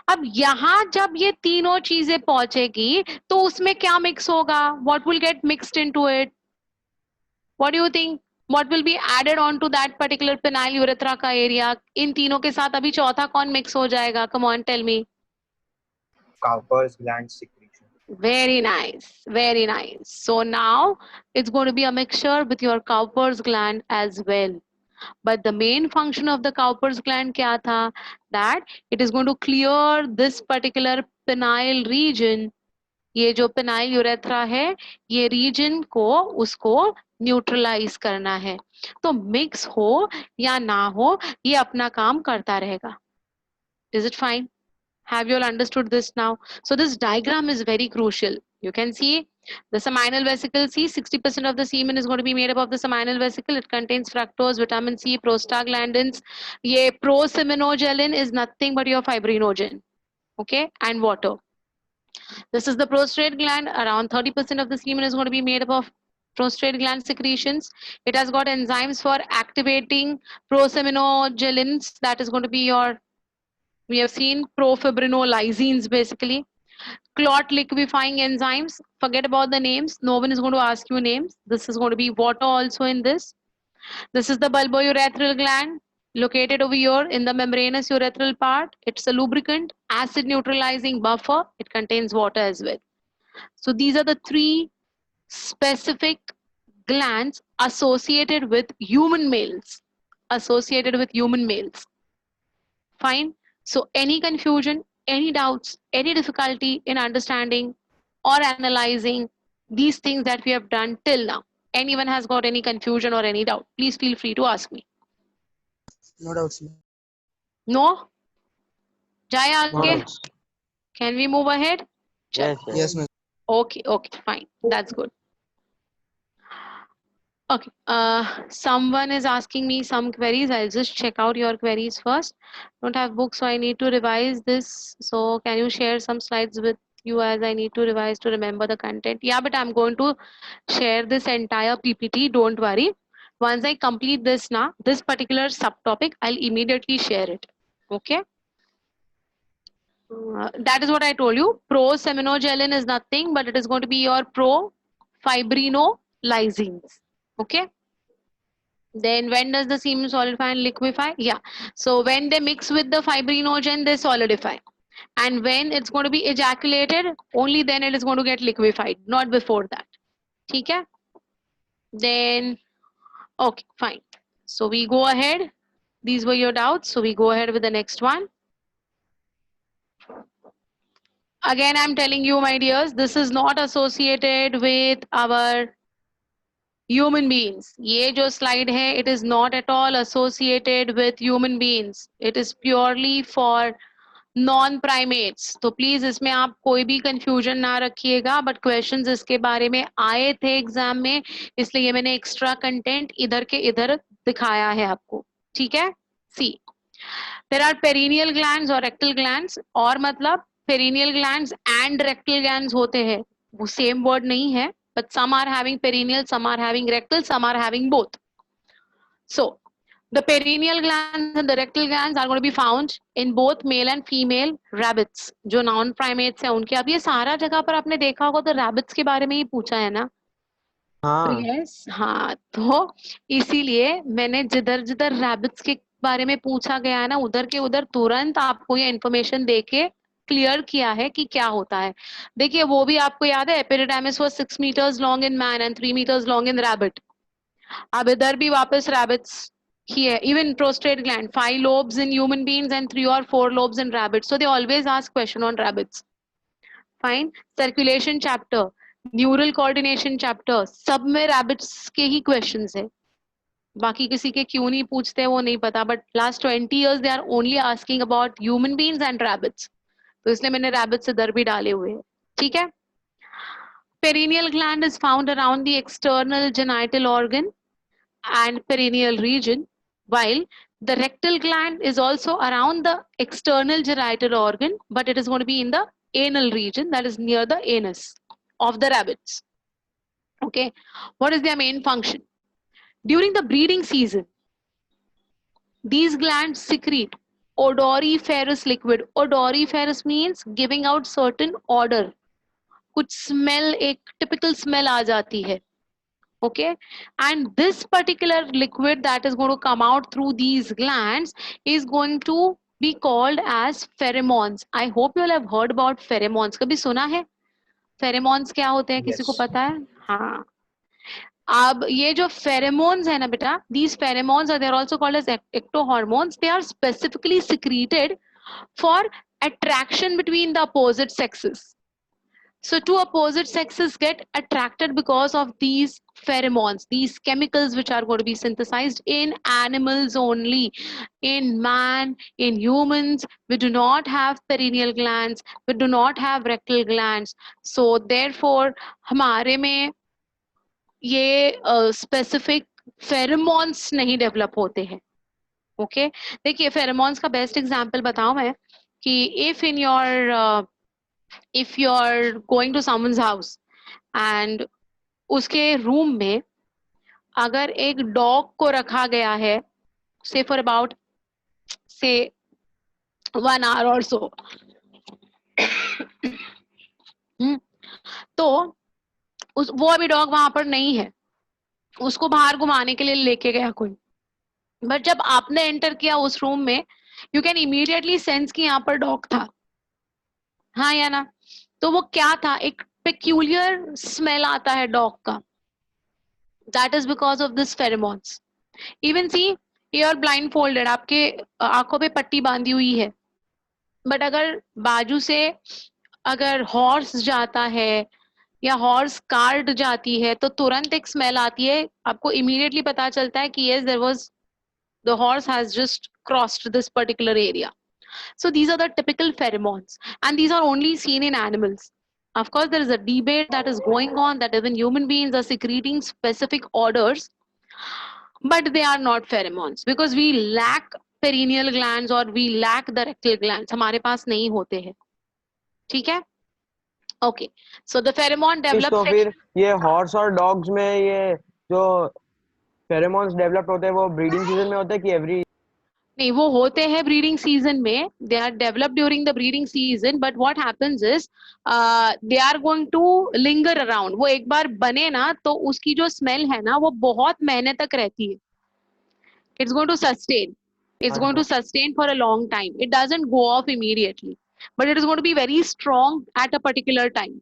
अब यहाँ जब ये तीनों चीजें पहुंचेगी तो उसमें क्या मिक्स होगा? What will get mixed into it? What do you think? What will be added on to that particular penile urethra का area? इन तीनों के साथ अभी चौथा कौन मिक्स हो जाएगा? Come on, tell me. Cowper's gland secretion. Very nice, very nice. So now it's going to be a mixture with your Cowper's gland as well. But the main function of the Cowper's gland क्या था? That it is going to clear this particular penile region. ये जो penile urethra है, ये region को उसको neutralise करना है. तो मिक्स हो या ना हो, ये अपना काम करता रहेगा. Is it fine? Have you all understood this now? So this diagram is very crucial. You can see the seminal vesicle. See, 60% of the semen is going to be made up of the seminal vesicle. It contains fructose, vitamin C, prostaglandins. Ye proseminogelin is nothing but your fibrinogen. Okay, and water. This is the prostate gland. Around 30% of the semen is going to be made up of prostate gland secretions. It has got enzymes for activating proseminogelins. That is going to be your, we have seen profibrinolyzines basically. Clot liquefying enzymes. Forget about the names. No one is going to ask you names. This is going to be water also in this. This is the bulbourethral gland located over here in the membranous urethral part. It's a lubricant, acid neutralizing buffer. It contains water as well. So these are the three specific glands associated with human males. Fine. So any confusion, any doubts, any difficulty in understanding or analyzing these things that we have done till now? Anyone has got any confusion or any doubt? Please feel free to ask me. No doubts. No? Jai No aage? doubts. Can we move ahead? Yes, Yes, ma'am. Okay, fine. That's good. Okay, someone is asking me some queries. I'll just check out your queries first. Don't have books, so I need to revise this. So can you share some slides with you as I need to revise to remember the content? Yeah, but I'm going to share this entire PPT. Don't worry. Once I complete this now, this particular subtopic, I'll immediately share it. Okay. That is what I told you. Proseminogelin is nothing, but it is going to be your profibrinolyzines. Okay. Then when does the semen solidify and liquefy? Yeah. So when they mix with the fibrinogen, they solidify. And when it's going to be ejaculated, only then it is going to get liquefied, not before that. Okay. Then, okay, fine. So we go ahead. These were your doubts. So we go ahead with the next one. Again, I'm telling you, my dears, this is not associated with our human beings. ये जो slide है, it is not at all associated with human beings. It is purely for non-primates. तो please इसमें आप कोई भी confusion ना रखिएगा. But questions इसके बारे में आए थे exam में, इसलिए मैंने extra content इधर के इधर दिखाया है आपको. ठीक है? See, there are perineal glands or rectal glands. और मतलब perineal glands and rectal glands होते हैं. वो same word नहीं है. But some are having perineal, some are having rectal, some are having both. So, the perineal glands and the rectal glands are going to be found in both male and female rabbits. जो non-primates हैं उनके. अब ये सारा जगह पर आपने देखा होगा तो rabbits के बारे में ही पूछा है ना? हाँ. Yes, हाँ. तो इसीलिए मैंने जिधर rabbits के बारे में पूछा गया है ना, उधर के उधर तुरंत आपको ये information देके क्लियर किया है कि क्या होता है. देखिए वो भी आपको याद है, epididymis was 6 meters long in man and 3 meters long in rabbit. अब इधर भी वापस rabbits ही है. Even prostate gland, 5 lobes in human beings and 3 or 4 lobes in rabbits. So they always ask question on rabbits. Fine. Circulation chapter, neural coordination chapter, सब में rabbits के ही questions है. बाकी किसी के क्यों नहीं पूछते वो नहीं पता, but last 20 years they are only asking about human beings and rabbits. तो इसलिए मैंने rabbits इधर भी डाले हुए हैं. ठीक है. Perineal gland is found around the external genital organ and perineal region, while the rectal gland is also around the external genital organ, but it is going to be in the anal region, that is near the anus of the rabbits. Okay. What is their main function? During the breeding season, these glands secrete odoriferous liquid. Odoriferous means giving out certain odor. कुछ smell, एक typical smell आ जाती है. Okay, and this particular liquid that is going to come out through these glands is going to be called as pheromones. I hope you all have heard about pheromones. कभी सुना है? Pheromones क्या होते हैं? किसी को Yes. पता है? हाँ. अब ये जो pheromones है ना बेटा, these pheromones are, they are also called as ectohormones. They are specifically secreted for attraction between the opposite sexes. So two opposite sexes get attracted because of these pheromones, these chemicals which are going to be synthesized in animals only. In man, in humans, we do not have perineal glands, we do not have rectal glands. So therefore, हमारे में ये specific pheromones नहीं develop होते हैं. Okay. देखिए pheromones का best example बताऊं मैं कि if you are going to someone's house and उसके रूम में अगर एक डॉग को रखा गया है, से फॉर अबाउट से 1 hour और सो, तो वो अभी डॉग वहां पर नहीं है, उसको बाहर घुमाने के लिए लेके गया कोई, बट जब आपने एंटर किया उस रूम में, यू कैन इमीडिएटली सेंस कि यहाँ पर डॉग था. हाँ या ना? तो वो क्या था? एक पेक्यूलियर स्मेल आता है डॉग का. That is because of this pheromones. Even see you are blindfolded, आपके आंखों पे पट्टी बांधी हुई है, बट अगर बाजू से अगर हॉर्स जाता है या हॉर्स कार्ड जाती है तो तुरंत एक स्मेल आती है, आपको इमीडिएटली पता चलता है कि yes, there was the horse has just crossed this particular area. So these are the typical pheromones, and these are only seen in animals. Of course, there is a debate that is going on that even human beings are secreting specific odors, but they are not pheromones because we lack perineal glands or we lack the rectal glands. हमारे पास नहीं होते हैं. ठीक है? Okay. So the pheromone तो develops. फिर ये horse और डॉग्स में ये जो फेरोमोन्स डेवलप होते हैं वो ब्रीडिंग सीजन में होते हैं कि एवरी? नहीं, वो होते हैं ब्रीडिंग सीजन में. They are develop during the breeding season, but what happens is they are going to linger around. वो एक बार बने ना तो उसकी जो स्मेल है ना वो बहुत महीने तक रहती है. It's going to sustain. It's going to sustain for a long time. It doesn't go off immediately, but it is going to be very strong at a particular time.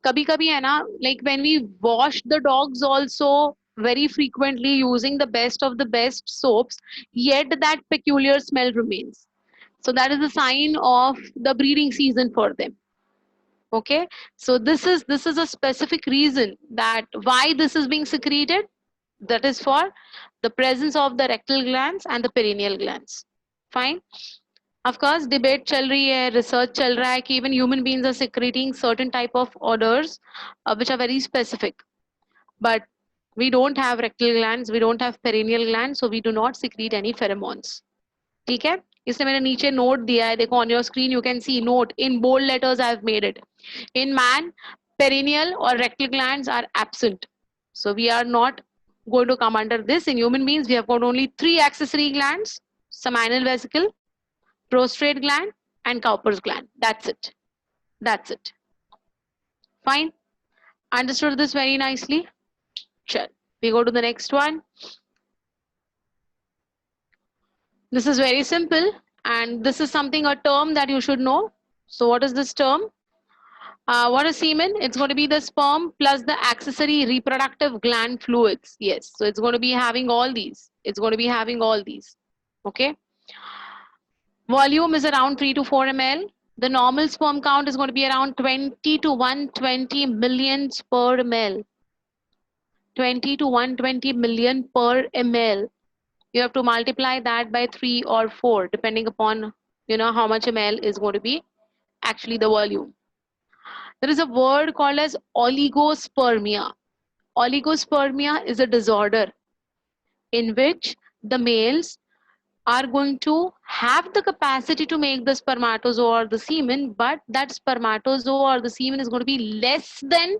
कभी कभी है ना, like when we wash the dogs also very frequently using the best of the best soaps, yet that peculiar smell remains. So that is a sign of the breeding season for them. Okay, so this is a specific reason that why this is being secreted. That is for the presence of the rectal glands and the perineal glands. Fine. Of course, debate चल रही है, research चल रहा है कि even human beings are secreting certain type of odors which are very specific. But we don't have rectal glands, we don't have perineal glands, so we do not secrete any pheromones. ठीक है? इसलिए मैंने नीचे note दिया है, देखो on your screen you can see note in bold letters I have made it. In man, perineal or rectal glands are absent, so we are not going to come under this. In human beings, we have got only 3 accessory glands: seminal vesicle, prostate gland, and Cowper's gland. That's it. That's it. Fine. Understood this very nicely? Sure. We go to the next one. This is very simple, and this is something, a term that you should know. So what is this term? What is semen? It's going to be the sperm plus the accessory reproductive gland fluids. Yes. So it's going to be having all these. It's going to be having all these. Okay. Volume is around 3 to 4 ml. The normal sperm count is going to be around 20 to 120 millions per ml. 20 to 120 million per ml. You have to multiply that by 3 or 4 depending upon how much ml is going to be actually the volume. There is a word called as oligospermia. Oligospermia is a disorder in which the males are going to have the capacity to make the spermatozoa or the semen, but that spermatozoa or the semen is going to be less than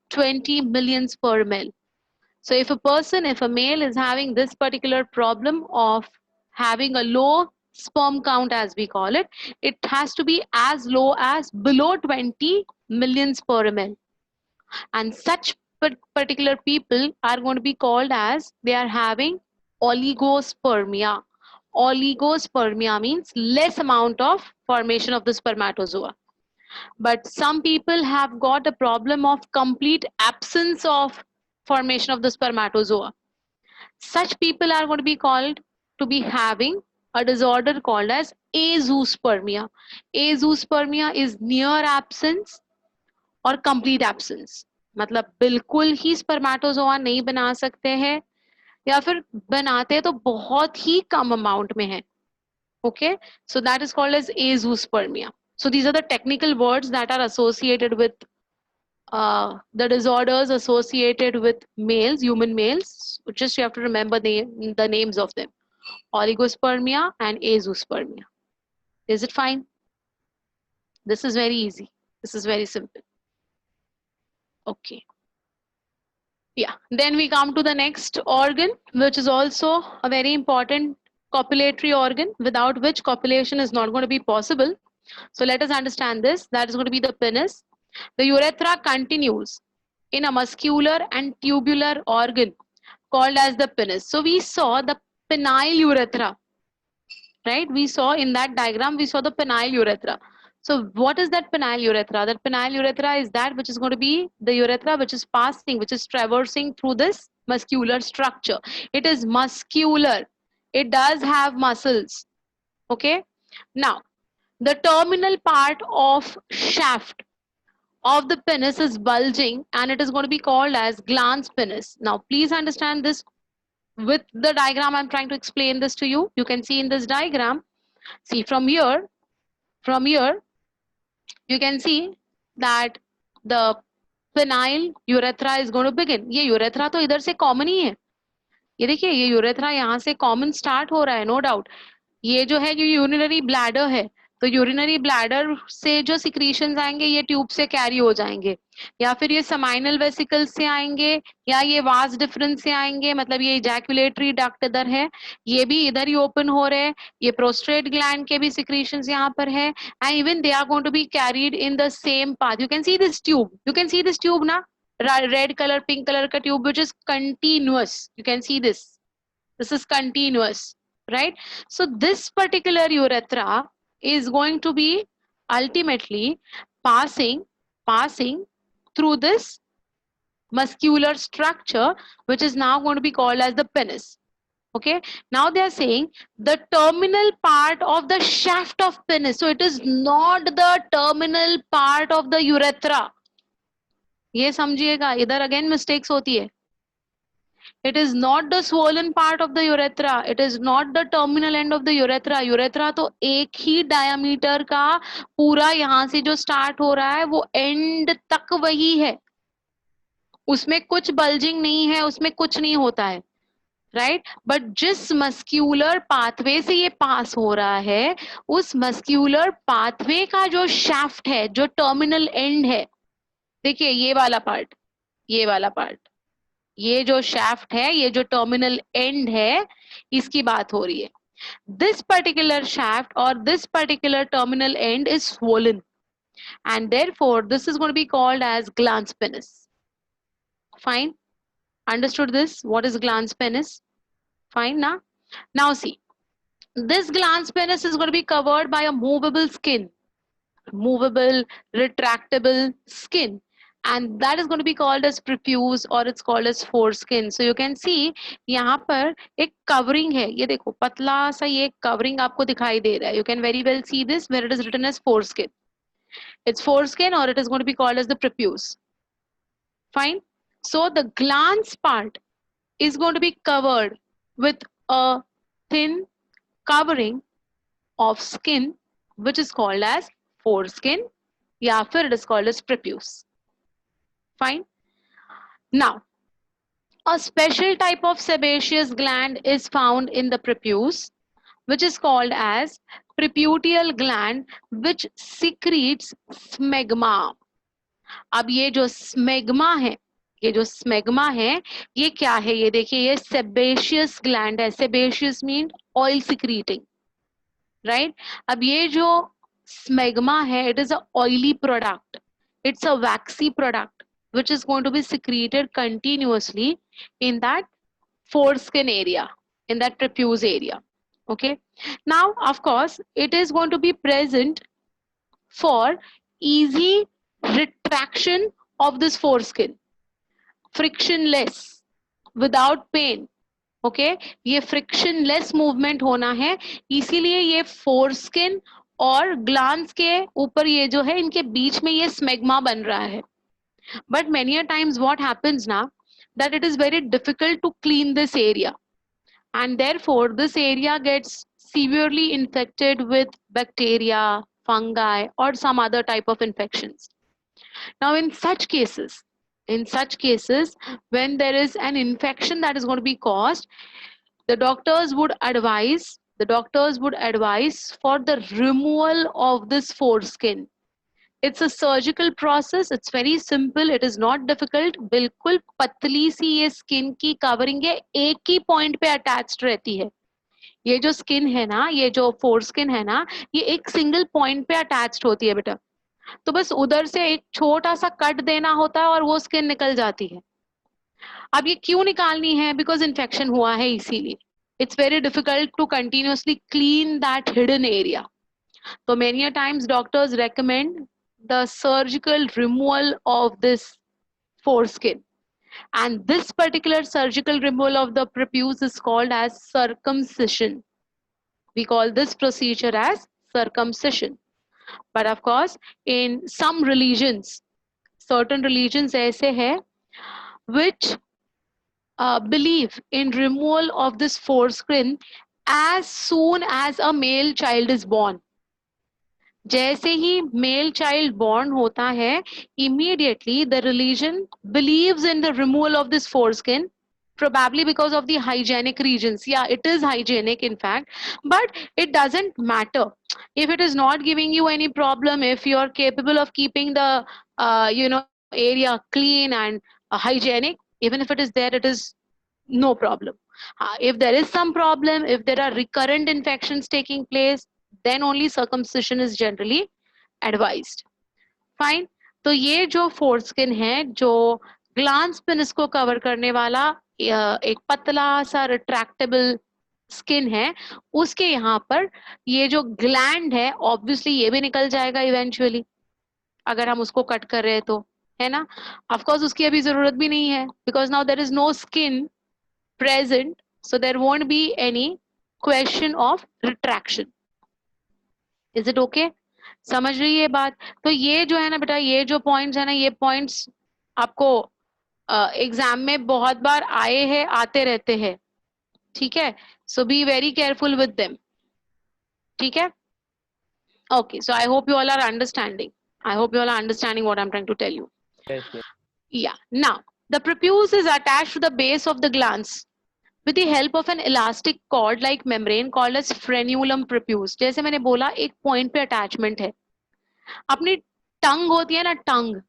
20 millions per ml. So if a male is having this particular problem of having a low sperm count, as we call it, it has to be as low as below 20 millions per ml. And such particular people are going to be called as they are having oligospermia. Oligospermia means less amount of formation of the spermatozoa. But some people have got a problem of complete absence of formation of the spermatozoa. Such people are going to be called to be having a disorder called as azoospermia. Azoospermia is near absence और complete absence. मतलब बिल्कुल ही spermatozoa नहीं बना सकते हैं या फिर बनाते हैं तो बहुत ही कम अमाउंट में है. Okay, so that is called as azoospermia. So these are the technical words that are associated with the disorders associated with males, human males. Just you have to remember the names of them: oligospermia and azoospermia. Is it fine? This is very easy. This is very simple. Okay. Yeah. Then we come to the next organ, which is also a very important copulatory organ, without which copulation is not going to be possible. So let us understand this. That is going to be the penis. The urethra continues in a muscular and tubular organ called as the penis. So we saw the penile urethra, right? We saw in that diagram, we saw the penile urethra. So what is that penile urethra? That penile urethra is that which is going to be the urethra which is passing, which is traversing through this muscular structure. It is muscular. It does have muscles. Okay. Now, the terminal part of shaft of the penis is bulging and it is going to be called as glans penis. Now, please understand this with the diagram. I'm trying to explain this to you. You can see in this diagram. See from here, you can see that the penile urethra is going to begin. ये urethra तो इधर से common ही है. ये देखिए ये urethra यहाँ से common start हो रहा है, no doubt. ये जो है जो urinary bladder है, तो यूरिनरी ब्लैडर से जो सिक्रीशंस आएंगे ये ट्यूब से कैरी हो जाएंगे, या फिर ये सेमाइनल वेसिकल से आएंगे, या ये वास डिफरेंस से आएंगे. मतलब ये इजैकुलेटरी डक्ट इधर है, ये भी इधर ही ओपन हो रहे हैं. ये प्रोस्टेट ग्लैंड के भी सिक्रीशंस यहाँ पर है, and even they are going to be carried in the same path. You can see this tube, you can see this tube ना, रेड कलर पिंक कलर का tube which is continuous. You can see this is continuous, right? So this particular urethra is going to be ultimately passing through this muscular structure, which is now going to be called as the penis. Okay, now they are saying the terminal part of the shaft of penis. So it is not the terminal part of the urethra. ये समझिएगा, इधर again mistakes होती है. It is not the swollen part of the urethra. It is not the terminal end of the urethra. Urethra तो एक ही diameter का पूरा यहाँ से जो start हो रहा है वो end तक वही है. उसमें कुछ bulging नहीं है, उसमें कुछ नहीं होता है, right? But जिस muscular pathway से ये pass हो रहा है, उस muscular pathway का जो shaft है, जो terminal end है, देखिए ये वाला part, ये वाला part, ये जो shaft है, ये जो terminal end है, इसकी बात हो रही है. This particular shaft or this particular terminal end is swollen, and therefore this is going to be called as glans penis. Fine? Understood this? What is glans penis? Fine, na? Now see, this glans penis is going to be covered by a movable skin. movable, retractable skin. And that is going to be called as prepuce or it's called as foreskin. So you can see यहाँ पर एक covering है, ये देखो पतला सा ये covering आपको दिखाई दे रहा है. You can very well see this where it is written as foreskin. It's foreskin or it is going to be called as the prepuce. Fine. So the glans part is going to be covered with a thin covering of skin which is called as foreskin, या फिर it is called as prepuce. Fine. Now, a special type of sebaceous gland is found in the prepuce, which is called as preputeal gland, which secretes smegma. अब ये जो स्मेग्मा है, ये जो स्मेग्मा है, ये क्या है? ये देखिए, ये सेबेशियस ग्लैंड है. Sebaceous mean oil secreting, right? अब ये जो स्मेग्मा है, it is a oily product, it's a vaccine product which is going to be secreted continuously in that foreskin area, in that prepuce area. Okay. Now, of course, it is going to be present for easy retraction of this foreskin, frictionless, without pain. Okay, ये frictionless movement होना है, इसीलिए ये foreskin और glans के ऊपर ये जो है, इनके बीच में ये smegma बन रहा है. But many a times what happens now that it is very difficult to clean this area, and therefore this area gets severely infected with bacteria, fungi or some other type of infections. Now in such cases when there is an infection that is going to be caused, the doctors would advise for the removal of this foreskin. It's a surgical process. It's very simple. It is not difficult. बिल्कुल पतली सी ये skin की covering है, एक ही point पे attached रहती है. ये जो स्किन है ना, ये जो फोरस्किन है ना, ये एक सिंगल पॉइंट पे अटैच्ड होती है बेटा. तो बस उधर से एक छोटा सा कट देना होता है और वो स्किन निकल जाती है. अब ये क्यों निकालनी है? बिकॉज इन्फेक्शन हुआ है, इसीलिए. It's very difficult to continuously clean that hidden area. So many a times doctors recommend the surgical removal of this foreskin, and this particular surgical removal of the prepuce is called as circumcision. We call this procedure as circumcision. But of course, in some religions, certain religions ऐसे हैं which believe in removal of this foreskin as soon as a male child is born. जैसे ही male child born होता है, immediately the religion believes in the removal of this foreskin, probably because of the hygienic reasons. Yeah, it is hygienic in fact, but it doesn't matter. If it is not giving you any problem, if you are capable of keeping the area clean and hygienic, even if it is there, it is no problem. If there is some problem, if there are recurrent infections taking place, then only circumcision is generally advised. Fine. तो ये जो foreskin है, जो glans penis को cover करने वाला एक पतला सा retractable skin है, उसके यहाँ पर ये जो gland है, obviously ये भी निकल जाएगा eventually, अगर हम उसको cut कर रहे हैं तो, है ना? Of course उसकी अभी जरूरत भी नहीं है, because now there is no skin present, so there won't be any question of retraction. Is it okay? समझ रही है बात? तो ये जो है ना बेटा, ये जो पॉइंट्स है ना, ये पॉइंट्स आपको एग्जाम में बहुत बार आए हैं, आते रहते हैं. ठीक है? So be very careful with them. ठीक है? Okay, so I hope you all are understanding. I hope you all are understanding what I'm trying to tell you. Yes, yes. Yeah. Now, the prepuce is attached to the base of the glans with the help of an elastic cord like membrane called as frenulum prepuce. जैसे मैंने बोला, एक point पे attachment है. अपनी टंग होती है ना, टंग,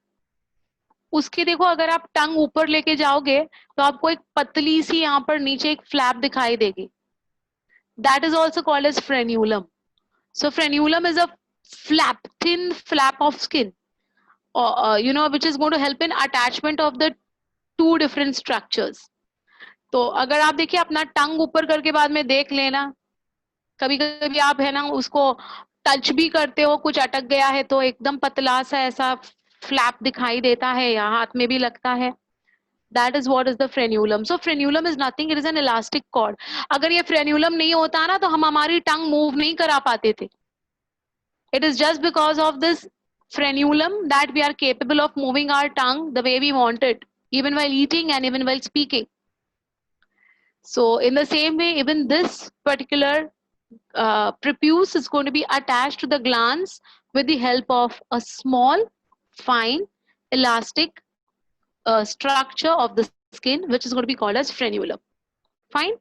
उसके देखो, अगर आप टंग ऊपर लेके जाओगे तो आपको एक पतली सी यहाँ पर नीचे एक फ्लैप दिखाई देगी. That is also called as frenulum. So frenulum is a flap, thin flap of skin, which is going to help in attachment of the two different structures. तो अगर आप देखिए अपना टंग ऊपर करके बाद में देख लेना, कभी कभी आप है ना उसको टच भी करते हो कुछ अटक गया है तो एकदम पतला सा ऐसा फ्लैप दिखाई देता है या हाथ में भी लगता है, that is what is the frenulum. So frenulum is nothing, it is an elastic cord. अगर ये frenulum नहीं होता ना तो हम हमारी टंग मूव नहीं करा पाते थे. It is just because of this frenulum that we are capable of moving our tongue the way we want it, even while eating and even while speaking. So in the same way, even this particular prepuce is going to be attached to the glans with the help of a small, fine, elastic structure of the skin, which is going to be called as frenulum. Fine.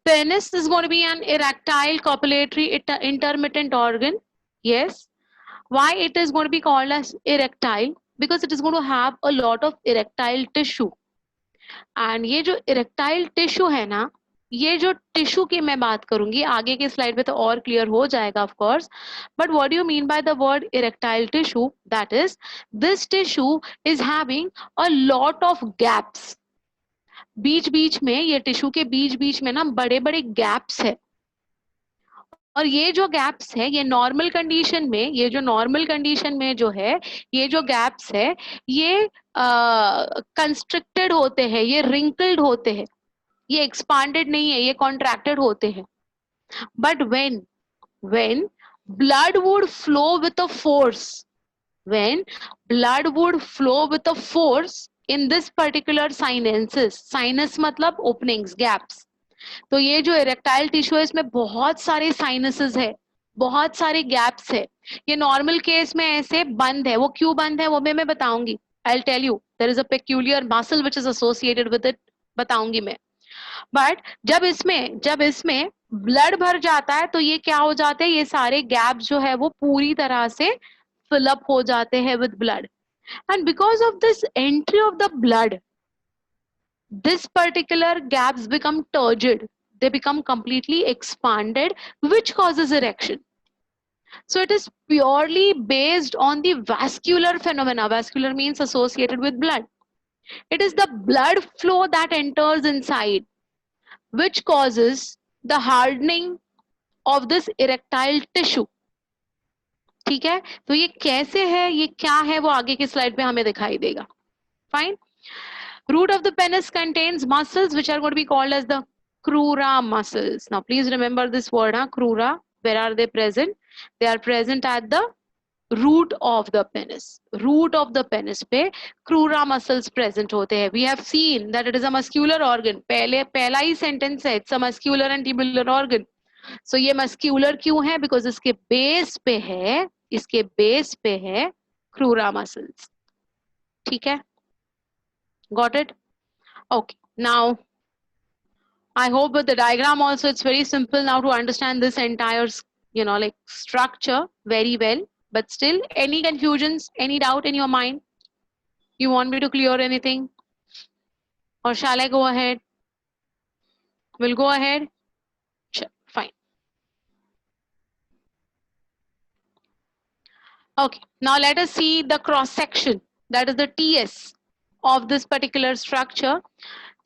Penis is going to be an erectile copulatory intermittent organ. Yes. Why it is going to be called as erectile? Because it is going to have a lot of erectile tissue. And ये जो erectile tissue है ना, ये जो tissue की मैं बात करूंगी आगे के स्लाइड पे तो और क्लियर हो जाएगा of course, but what do you mean by the word erectile tissue? That is this tissue is having a lot of gaps. बीच बीच में ये टिश्यू के बीच बीच में ना बड़े बड़े गैप्स है, और ये जो गैप्स है ये नॉर्मल कंडीशन में, ये जो नॉर्मल कंडीशन में जो है ये जो गैप्स है ये कंस्ट्रिक्टेड होते हैं, ये रिंकल्ड होते हैं, ये एक्सपांडेड नहीं है, ये कॉन्ट्रैक्टेड होते हैं. But when blood would flow with a force, when blood would flow with a force in this particular sinuses, sinus मतलब openings, gaps. तो ये जो इरेक्टाइल टिश्यू है इसमें बहुत सारे साइनसेस है, बहुत सारे गैप्स है. ये नॉर्मल केस में ऐसे बंद है, वो क्यों बंद है वो भी मैं बताऊंगी. I'll tell you, there is a peculiar muscle which is associated with it, बताऊंगी मैं. बट जब इसमें ब्लड भर जाता है तो ये क्या हो जाते हैं, ये सारे गैप जो है वो पूरी तरह से फिलअप हो जाते हैं with blood. And because of this entry of the blood, this particular gaps become turgid, they become completely expanded, which causes erection. So it is purely based on the vascular phenomena. Vascular means associated with blood. It is the blood flow that enters inside which causes the hardening of this erectile tissue. ठीक है, तो ये कैसे है, ये क्या है, वो आगे की स्लाइड पे हमें दिखाई देगा. Fine. Root of the penis contains muscles which are going to be called as the crura muscles. Now please remember this word, crura. Where are they present? They are present at the root of the penis. Root of the penis पे crura muscles present होते हैं. We have seen that it is a muscular organ. पहला ही sentence है, it's a muscular and tubular organ. So ये muscular क्यों है? Because इसके base पे है crura muscles. ठीक है? Got it? Okay. Now, I hope with the diagram also it's very simple now to understand this entire, like structure very well. But still, any confusions, any doubt in your mind? You want me to clear anything? Or shall I go ahead? We'll go ahead. Sure, fine. Okay. Now let us see the cross section. That is the TS of this particular structure.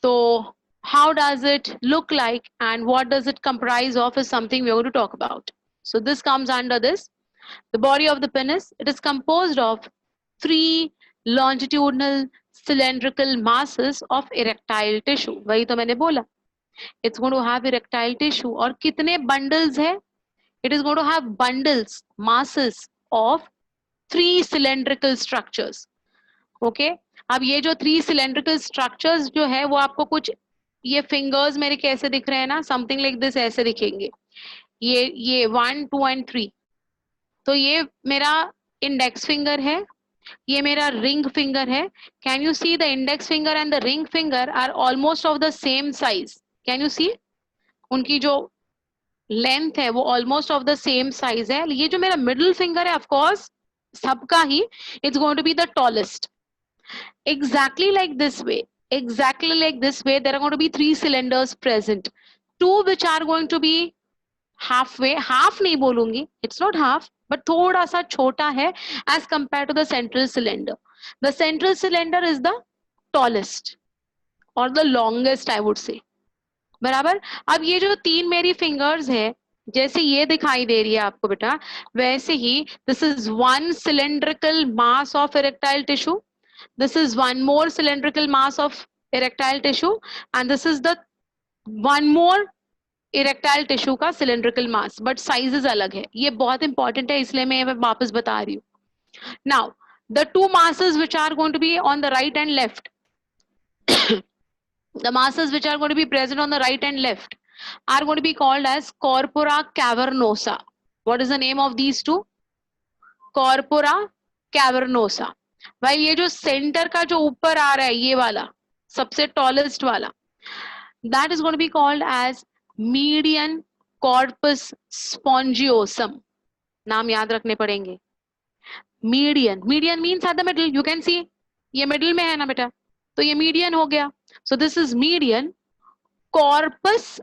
So how does it look like and what does it comprise of is something we're going to talk about. So this comes under this. The body of the penis, it is composed of 3 longitudinal cylindrical masses of erectile tissue. वही तो मैंने बोला. It's going to have erectile tissue. और कितने bundles है? It is going to have bundles, masses of 3 cylindrical structures. Okay? अब ये जो 3 cylindrical structures जो है वो आपको कुछ ये fingers मेरे कैसे दिख रहे हैं ना, something like this ऐसे दिखेंगे. ये 1, 2 and 3. तो ये मेरा index finger है, ये मेरा ring finger है. Can you see the index finger and the ring finger are almost of the same size? Can you see? उनकी जो length है वो almost of the same size है. ये जो मेरा middle finger है of course सबका ही it's going to be the tallest. Exactly like this way, there are going to be 3 cylinders present. 2 which are going to be halfway, half नहीं बोलूंगी, it's not half, but थोड़ा सा छोटा है as compared to the central cylinder. The central cylinder is the tallest or the longest I would say. बराबर. अब ये जो 3 मेरी fingers है, जैसे ये दिखाई दे रही है आपको बेटा, वैसे ही this is one cylindrical mass of erectile tissue, this is one more cylindrical mass of erectile tissue, and this is the one more erectile tissue का सिलेंड्रिकल मास, बट साइजेस अलग है। ये बहुत इंपॉर्टेंट है, इसलिए मैं वापस बता रही हूँ। Now the two masses which are going to be on the right and left, the masses which are going to be present on the right and left are going to be called as corpora cavernosa. What is the name of these two? Corpora cavernosa. While ये जो center का जो ऊपर आ रहा है, ये वाला सबसे tallest वाला, that is going to be called as median corpus spongiosum. नाम याद रखने पड़ेंगे। median means at the middle, you can see ये middle में है ना बेटा, तो ये median हो गया। so this is median corpus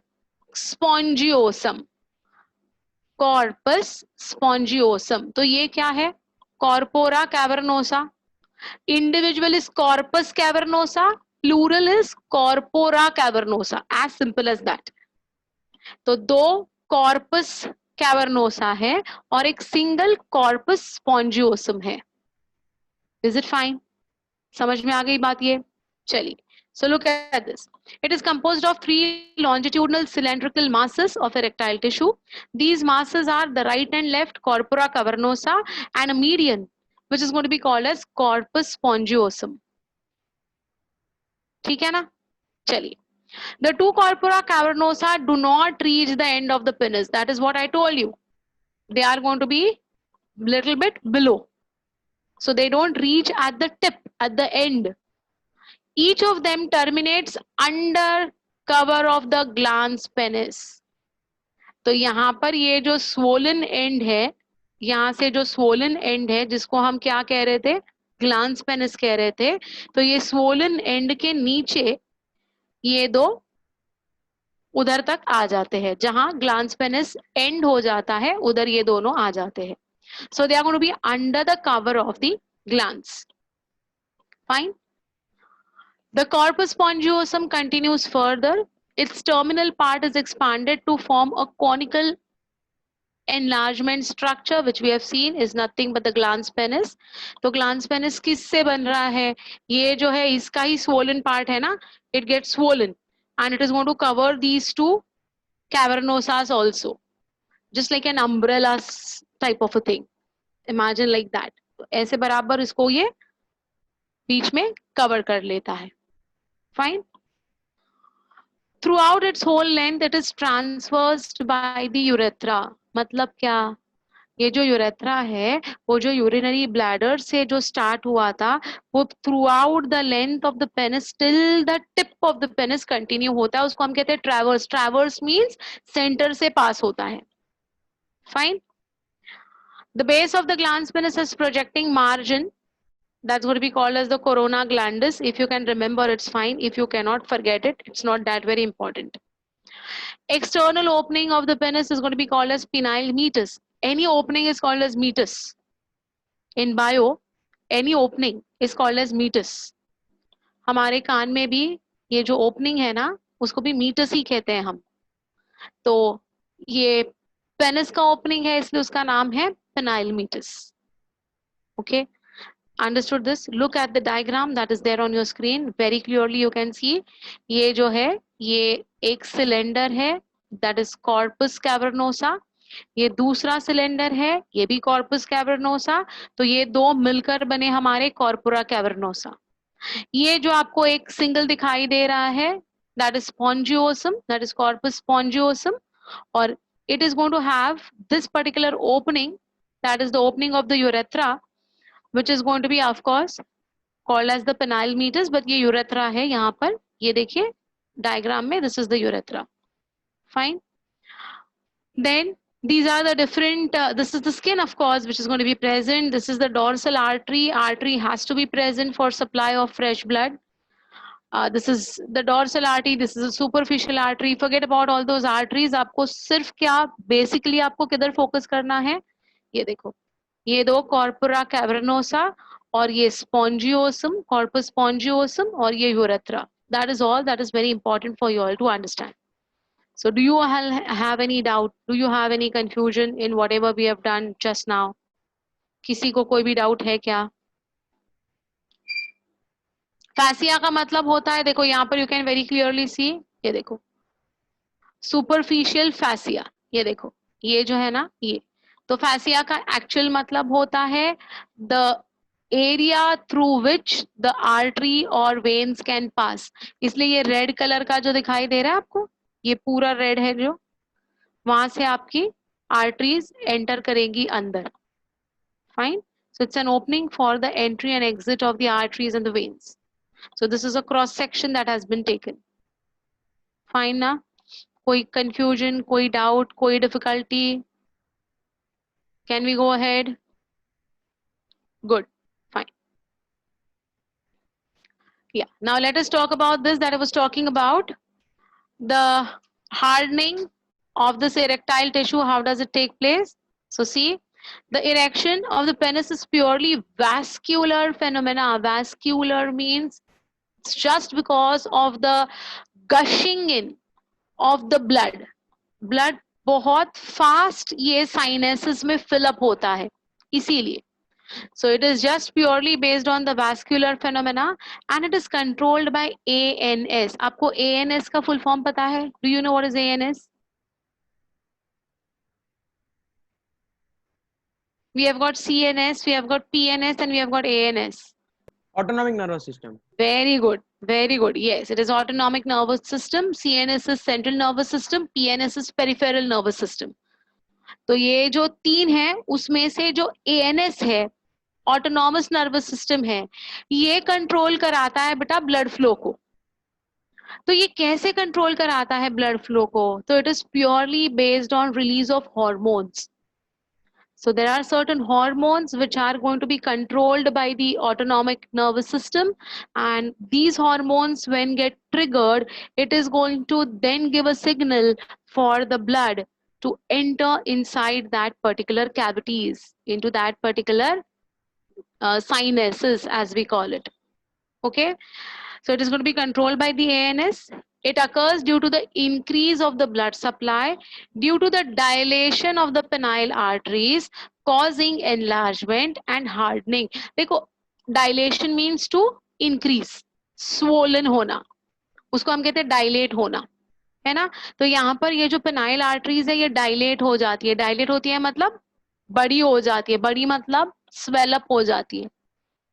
spongiosum, corpus spongiosum। तो ये क्या है? corpora cavernosa, individual is corpus cavernosa, plural is corpora cavernosa, as simple as that। तो दो corpus कैवर्नोसा है और एक सिंगल कॉर्पस स्पॉन्जियोसम है। Is it fine? समझ में आ गई बात ये? चलिए, so look at this. It is composed of 3 longitudinal cylindrical masses of erectile tissue. These masses are the right and left corpora cavernosa and a median which is going to be called as corpus spongiosum. ठीक है ना? चलिए, the two corpora cavernosa do not reach the end of the penis. That is what I told you. They are going to be little bit below. So they don't reach at the tip, at the end. Each of them terminates under cover of the glans penis. तो यहाँ पर ये जो swollen end है, यहाँ से जो swollen end है, जिसको हम क्या कह रहे थे? glans penis कह रहे थे। तो ये swollen end के नीचे ये दो उधर तक आ जाते हैं, जहां ग्लांस पेनिस एंड हो जाता है उधर ये दोनों आ जाते हैं। So they are going to be under the cover of the glans. Fine. The corpus spongiosum continues further, its terminal part is expanded to form a conical enlargement structure which we have seen is nothing but the glans penis। तो glans penis किससे बन रहा है? ये जो है इसका ही swollen part है ना, it gets swollen and it is going to cover these two cavernosas also, just like an umbrella type of a thing, imagine like that। तो ऐसे बराबर इसको ये बीच में cover कर लेता है। Fine। Throughout its whole length it is traversed by the urethra। मतलब क्या? ये जो यूरेथ्रा है वो जो यूरिनरी ब्लैडर से जो स्टार्ट हुआ था वो through out the length of the penis till the tip of the penis continue होता है, उसको हम कहते हैं ट्रैवर्स। ट्रैवर्स मींस सेंटर से पास होता है। Fine. The base of the glans penis is projecting margin, that's going to be called as the corona glandis. If you can remember, it's fine. If you cannot, forget it, it's not that very important। External opening of the penis is going to be called as penile meatus. Any opening is called as meatus. In bio, any opening is called as meatus। हमारे कान में भी ये जो opening है ना, उसको भी meatus ही कहते हैं हम। तो ये penis का opening है इसलिए उसका नाम है penile meatus। Okay, understood this? Look at the diagram that is there on your screen. Very clearly you can see ये जो है ये एक सिलेंडर है, that is corpus cavernosa। ये दूसरा सिलेंडर है, ये भी corpus cavernosa। तो ये दो मिलकर बने हमारे corpora cavernosa। ये जो आपको एक सिंगल दिखाई दे रहा है that is spongiosum, that is corpus spongiosum, और it is going to have this particular opening, that is the opening of the urethra, which is going to be of course called as the penile meatus। but ये urethra है यहाँ पर, ये देखिए diagram में, this is the urethra। Fine। Then these are the different this is the skin of course which is going to be present, this is the dorsal artery, artery has to be present for supply of fresh blood। this is the dorsal artery, this is a superficial artery। forget about all those arteries, आपको सिर्फ क्या basically आपको किधर focus करना है? ये देखो, ये दो corpora cavernosa और ये spongiosum, corpus spongiosum और ये urethra। that is all, that is very important for you all to understand। So do you have any doubt? Do you have any confusion in whatever we have done just now? किसी को कोई भी doubt है क्या? Fascia का मतलब होता है, देखो यहाँ पर you can very clearly see, ये देखो सुपरफिशियल फैसिया, ये देखो ये जो है ना ये, तो फैसिया का एक्चुअल मतलब होता है the area through which the artery और वेन्स कैन पास। इसलिए ये रेड कलर का जो दिखाई दे रहा है आपको, ये पूरा रेड है, जो वहां से आपकी आर्टरीज एंटर करेंगी अंदर। Fine, so it's an opening for the entry and exit of the arteries and the veins. So this is a cross section that has been taken. Fine ना? कोई confusion, कोई doubt, कोई difficulty? Can we go ahead? Good, fine. Yeah, now let us talk about this that I was talking about. The hardening of this erectile tissue, how does it take place? So see, the erection of the penis is purely vascular phenomena. Vascular means it's just because of the gushing in of the blood. Blood बहुत fast ये sinuses में fill up होता है, इसीलिए. So it is just purely based on the vascular phenomena and it is controlled by ANS. आपको ANS का full form पता है? Do you know what is ANS? We have got CNS, we have got PNS, and we have got ANS. Autonomic nervous system. Very good, very good. Yes, it is autonomic nervous system. CNS is central nervous system. PNS is peripheral nervous system. तो ये जो तीन है उसमें से जो ANS है, autonomous nervous system है, ये कंट्रोल कराता है बेटा ब्लड फ्लो को. तो ये कैसे कंट्रोल कराता है ब्लड फ्लो को? तो it is purely based on release of hormones. So there are certain hormones which are going to be controlled by the autonomic nervous system, and these hormones when get triggered, it is going to then give a signal for the blood to enter inside that particular cavities, into that particular sinuses as we call it. Okay, so it is going to be controlled by the ANS. It occurs due to the increase of the blood supply due to the dilation of the penile arteries causing enlargement and hardening. देखो, dilation means to increase, swollen होना, उसको हम कहते हैं dilate होना, है ना? तो यहाँ पर ये जो penile arteries है ये dilate हो जाती है. dilate होती है मतलब बड़ी हो जाती है, बड़ी मतलब swell up हो जाती है.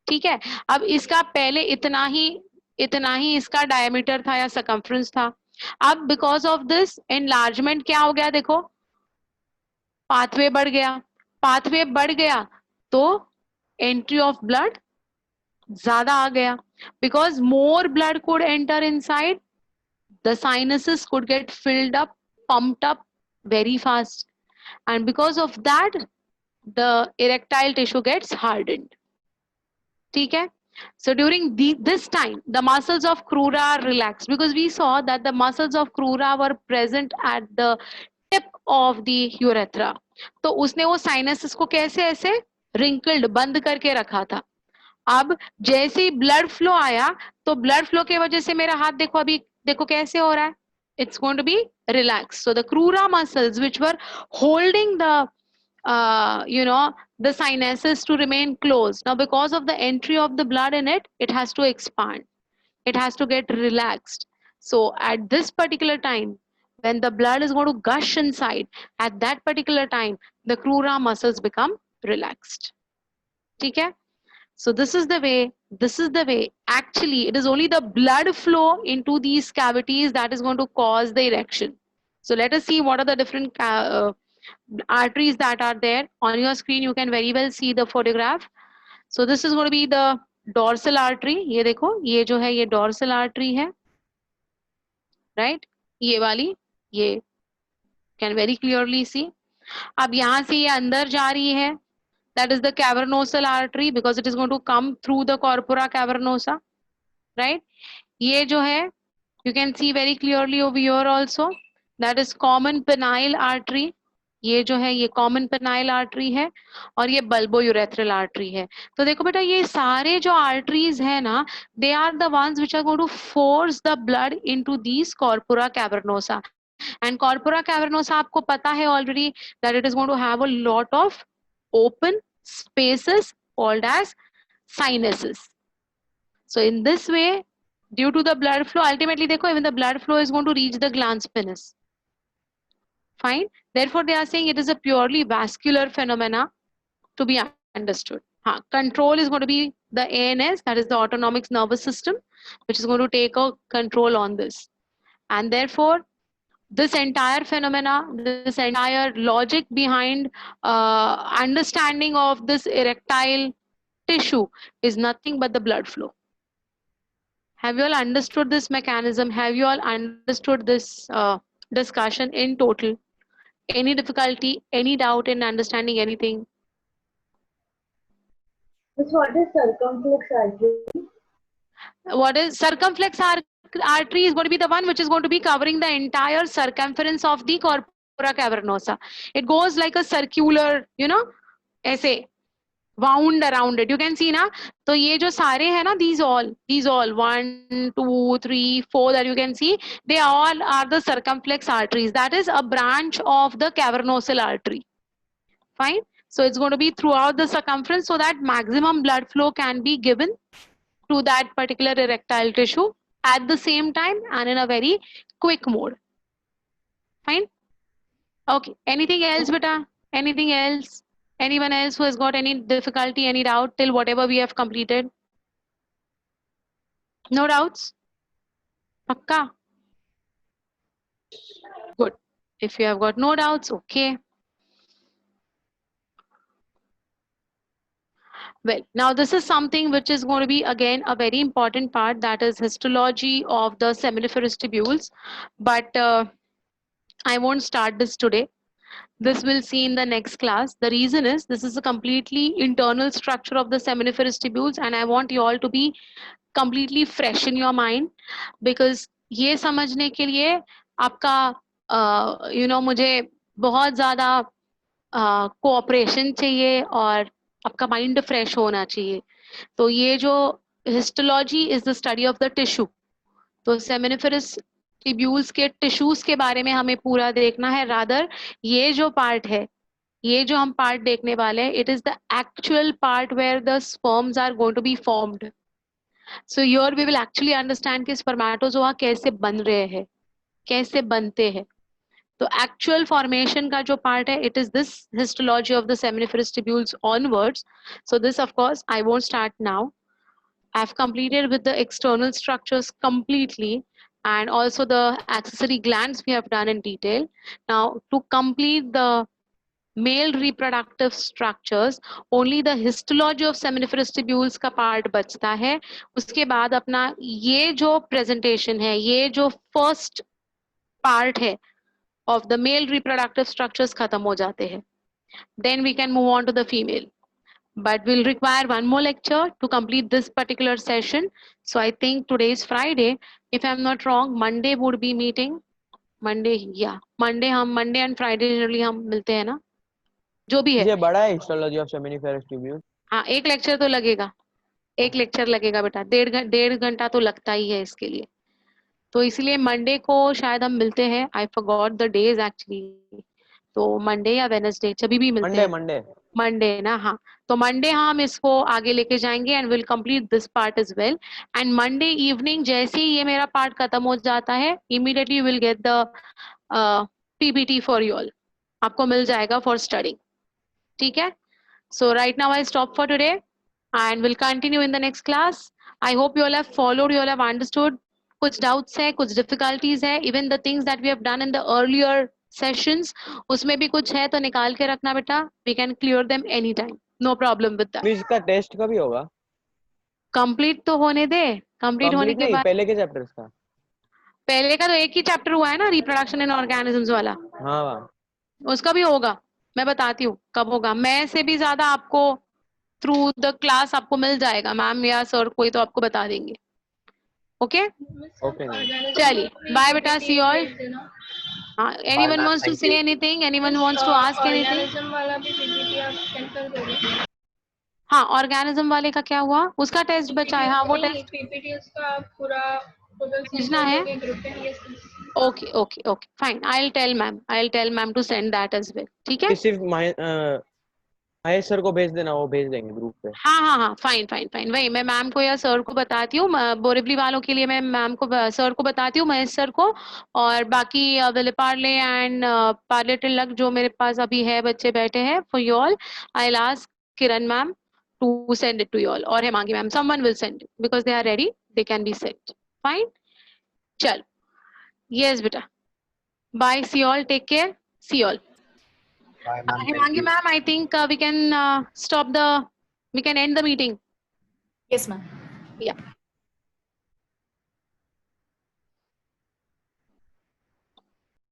ठीक है, अब इसका पहले इतना ही इसका डायमीटर था या सर्कम्फ्रेंस था. अब बिकॉज ऑफ दिस एनलार्जमेंट क्या हो गया? देखो, पाथवे बढ़ गया. पाथवे बढ़ गया तो एंट्री ऑफ ब्लड ज्यादा आ गया. Because more blood could enter inside, the sinuses could get filled up, pumped up very fast, and because of that the erectile tissue gets hardened. ठीक है. So during this time, the muscles of crura are relaxed because we saw that the muscles of crura were present at the tip of the urethra. तो उसने वो sinuses को कैसे ऐसे wrinkled बंद करके रखा था. अब जैसे ही blood flow आया तो blood flow के वजह से मेरा हाथ देखो, अभी देखो कैसे हो रहा है. It's going to be relaxed. So the crura muscles which were holding the the sinuses to remain closed. Now, because of the entry of the blood in it, it has to expand. It has to get relaxed. So at this particular time, when the blood is going to gush inside, at that particular time, the crura muscles become relaxed. Okay? So this is the way, actually, it is only the blood flow into these cavities that is going to cause the erection. So let us see what are the different arteries that are there. On your screen you can very well see the photograph. So this is going to be the dorsal artery. ये देखो, ये जो है ये dorsal artery है, right? ये वाली, ये can very clearly see. अब यहाँ से ये अंदर जा रही है, that is the cavernosal artery because it is going to come through the corpora cavernosa, right? ये जो है you can see very clearly over here also, that is common penile artery. ये जो है ये कॉमन पेनाइल आर्टरी है और ये बल्बो यूरेथ्रल आर्टरी है. तो देखो बेटा, ये सारे जो आर्टरीज है ना, they are the ones which are going to force the blood into these corpora cavernosa. And corpora cavernosa आपको पता है already that it is going to have a lot of open spaces called as sinuses. So in this way, due to the blood flow, ultimately देखो even the blood flow is going to reach the glans penis. Fine. Therefore, they are saying it is a purely vascular phenomena to be understood. Control is going to be the ANS, that is the autonomic nervous system, which is going to take a control on this. And therefore, this entire phenomena, this entire logic behind understanding of this erectile tissue is nothing but the blood flow. Have you all understood this mechanism? Have you all understood this discussion in total? Any difficulty, any doubt in understanding anything? What is circumflex artery? What is circumflex artery is going to be the one which is going to be covering the entire circumference of the corpora cavernosa. It goes like a circular, you know, ऐसे wound around it. You can see ना, तो ये जो सारे हैं ना, these all 1, 2, 3, 4 that you can see, they all are the circumflex arteries. That is a branch of the cavernosal artery. Fine. So it's going to be throughout the circumference so that maximum blood flow can be given to that particular erectile tissue at the same time and in a very quick mode. Fine. Okay. Anything else, beta? Anything else? Anyone else who has got any difficulty, any doubt till whatever we have completed? No doubts? Pakka? Good. If you have got no doubts, okay. Well, now this is something which is going to be again a very important part, that is histology of the seminiferous tubules. But I won't start this today. This we'll see in the next class. The reason is this is a completely internal structure of the seminiferous tubules and I want you all to be completely fresh in your mind, because ये समझने के लिए आपका you know मुझे बहुत ज़्यादा cooperation चाहिए और आपका माइंड फ्रेश होना चाहिए. तो ये जो histology is the study of the tissue, तो सेमिनिफेरस ट्यूब्यूल्स के टिश्यूज के बारे में हमें पूरा देखना है. रादर ये जो पार्ट है, ये जो हम पार्ट देखने वाले हैं, it is the actual part where the sperms are going to be formed. So here we will actually understand कि स्पर्मेटोजोआ कैसे बन रहे हैं, कैसे बनते हैं. तो एक्चुअल फॉर्मेशन का जो पार्ट है, it is this histology of the seminiferous tubules onwards. So this of course I won't start now. I've completed with the external structures completely, and also the accessory glands we have done in detail. Now to complete the male reproductive structures, only the histology of seminiferous tubules का part बचता है. उसके बाद अपना ये जो presentation है, ये जो first part है of the male reproductive structures खत्म हो जाते हैं. Then we can move on to the female. But we'll require one more lecture to complete this particular session. So I think today is Friday. If I'm not wrong, Monday would be meeting. Monday, yeah. Monday and Friday generally हम मिलते हैं ना, जो भी है. ये बड़ा है हिस्टोलॉजी ऑफ सेमिनिफेरस ट्यूब्यूल. हाँ, एक लेक्चर तो लगेगा, एक लेक्चर लगेगा बेटा. 1.5 घंटा तो लगता ही है इसके लिए. तो इसलिए मंडे को शायद हम मिलते हैं. I forgot the days actually. तो मंडे या वेडनेसडे जब भी मिलते हैं. मंडे ना. हाँ, तो मंडे हम इसको आगे लेके जाएंगे and will complete this part as well. And Monday evening जैसे ही ये मेरा पार्ट खत्म हो जाता है, immediately will get the PPT for you all. आपको मिल जाएगा फॉर स्टडिंग. ठीक है. So right now I stop for today and will continue in the next class. I hope you all have followed, you all have understood. कुछ doubts है, कुछ difficulties है. Even the things that we have done in the earlier sessions, उसमें भी कुछ है तो निकाल के रखना बेटा. We can clear them any time, no problem with that. इसका टेस्ट कभी होगा? कंप्लीट तो होने दे. कंप्लीट होने के बाद पहले के चैप्टर्स का, पहले का तो एक ही चैप्टर हुआ है ना, रिप्रोडक्शन इन ऑर्गेनिजम्स वाला. हाँ, उसका भी होगा. मैं बताती हूँ कब होगा. मैं से भी ज्यादा आपको थ्रू द क्लास आपको मिल जाएगा. मैम या सर कोई तो आपको बता देंगे. Okay okay. चलिए बाय बेटा, see you all. Anyone ma'am, wants to thank say you. anything? Anyone wants to ask anything? Organism वाला भी पीपीटी आप सेंड कर दोगे? हाँ, ऑर्गेनिज्म वाले का क्या हुआ? उसका टेस्ट बचा है. हाँ, वो टेस्ट पीपीटी उसका पूरा टोटल भेजना है. ग्रुप में. Okay, okay, okay. Fine. I'll tell ma'am. I'll tell ma'am to send that as well. ठीक है? कि सिर्फ महेश सर को भेज देना, वो भेज देंगे ग्रुप पे। हाँ हाँ हाँ, फाइन फाइन फाइन, वही मैं मैम को या सर को बताती हूँ। बोरिवली वालों के लिए मैं मैम को सर को बताती हूँ, महेश सर को। और बाकी विलेपार्ले एंड पार्ले टिलक जो मेरे पास अभी है बच्चे बैठे हैं for you all, I will ask Kiran ma'am to send it to you all, और Hemangi ma'am, someone will send it because they are ready, they can be sent. Fine, चलो, यस बेटा, bye, see all, take care, see all. Bye, ma'am. Thank Hemangi you. ma'am, I think we can stop the, we can end the meeting. Yes, ma'am. Yeah.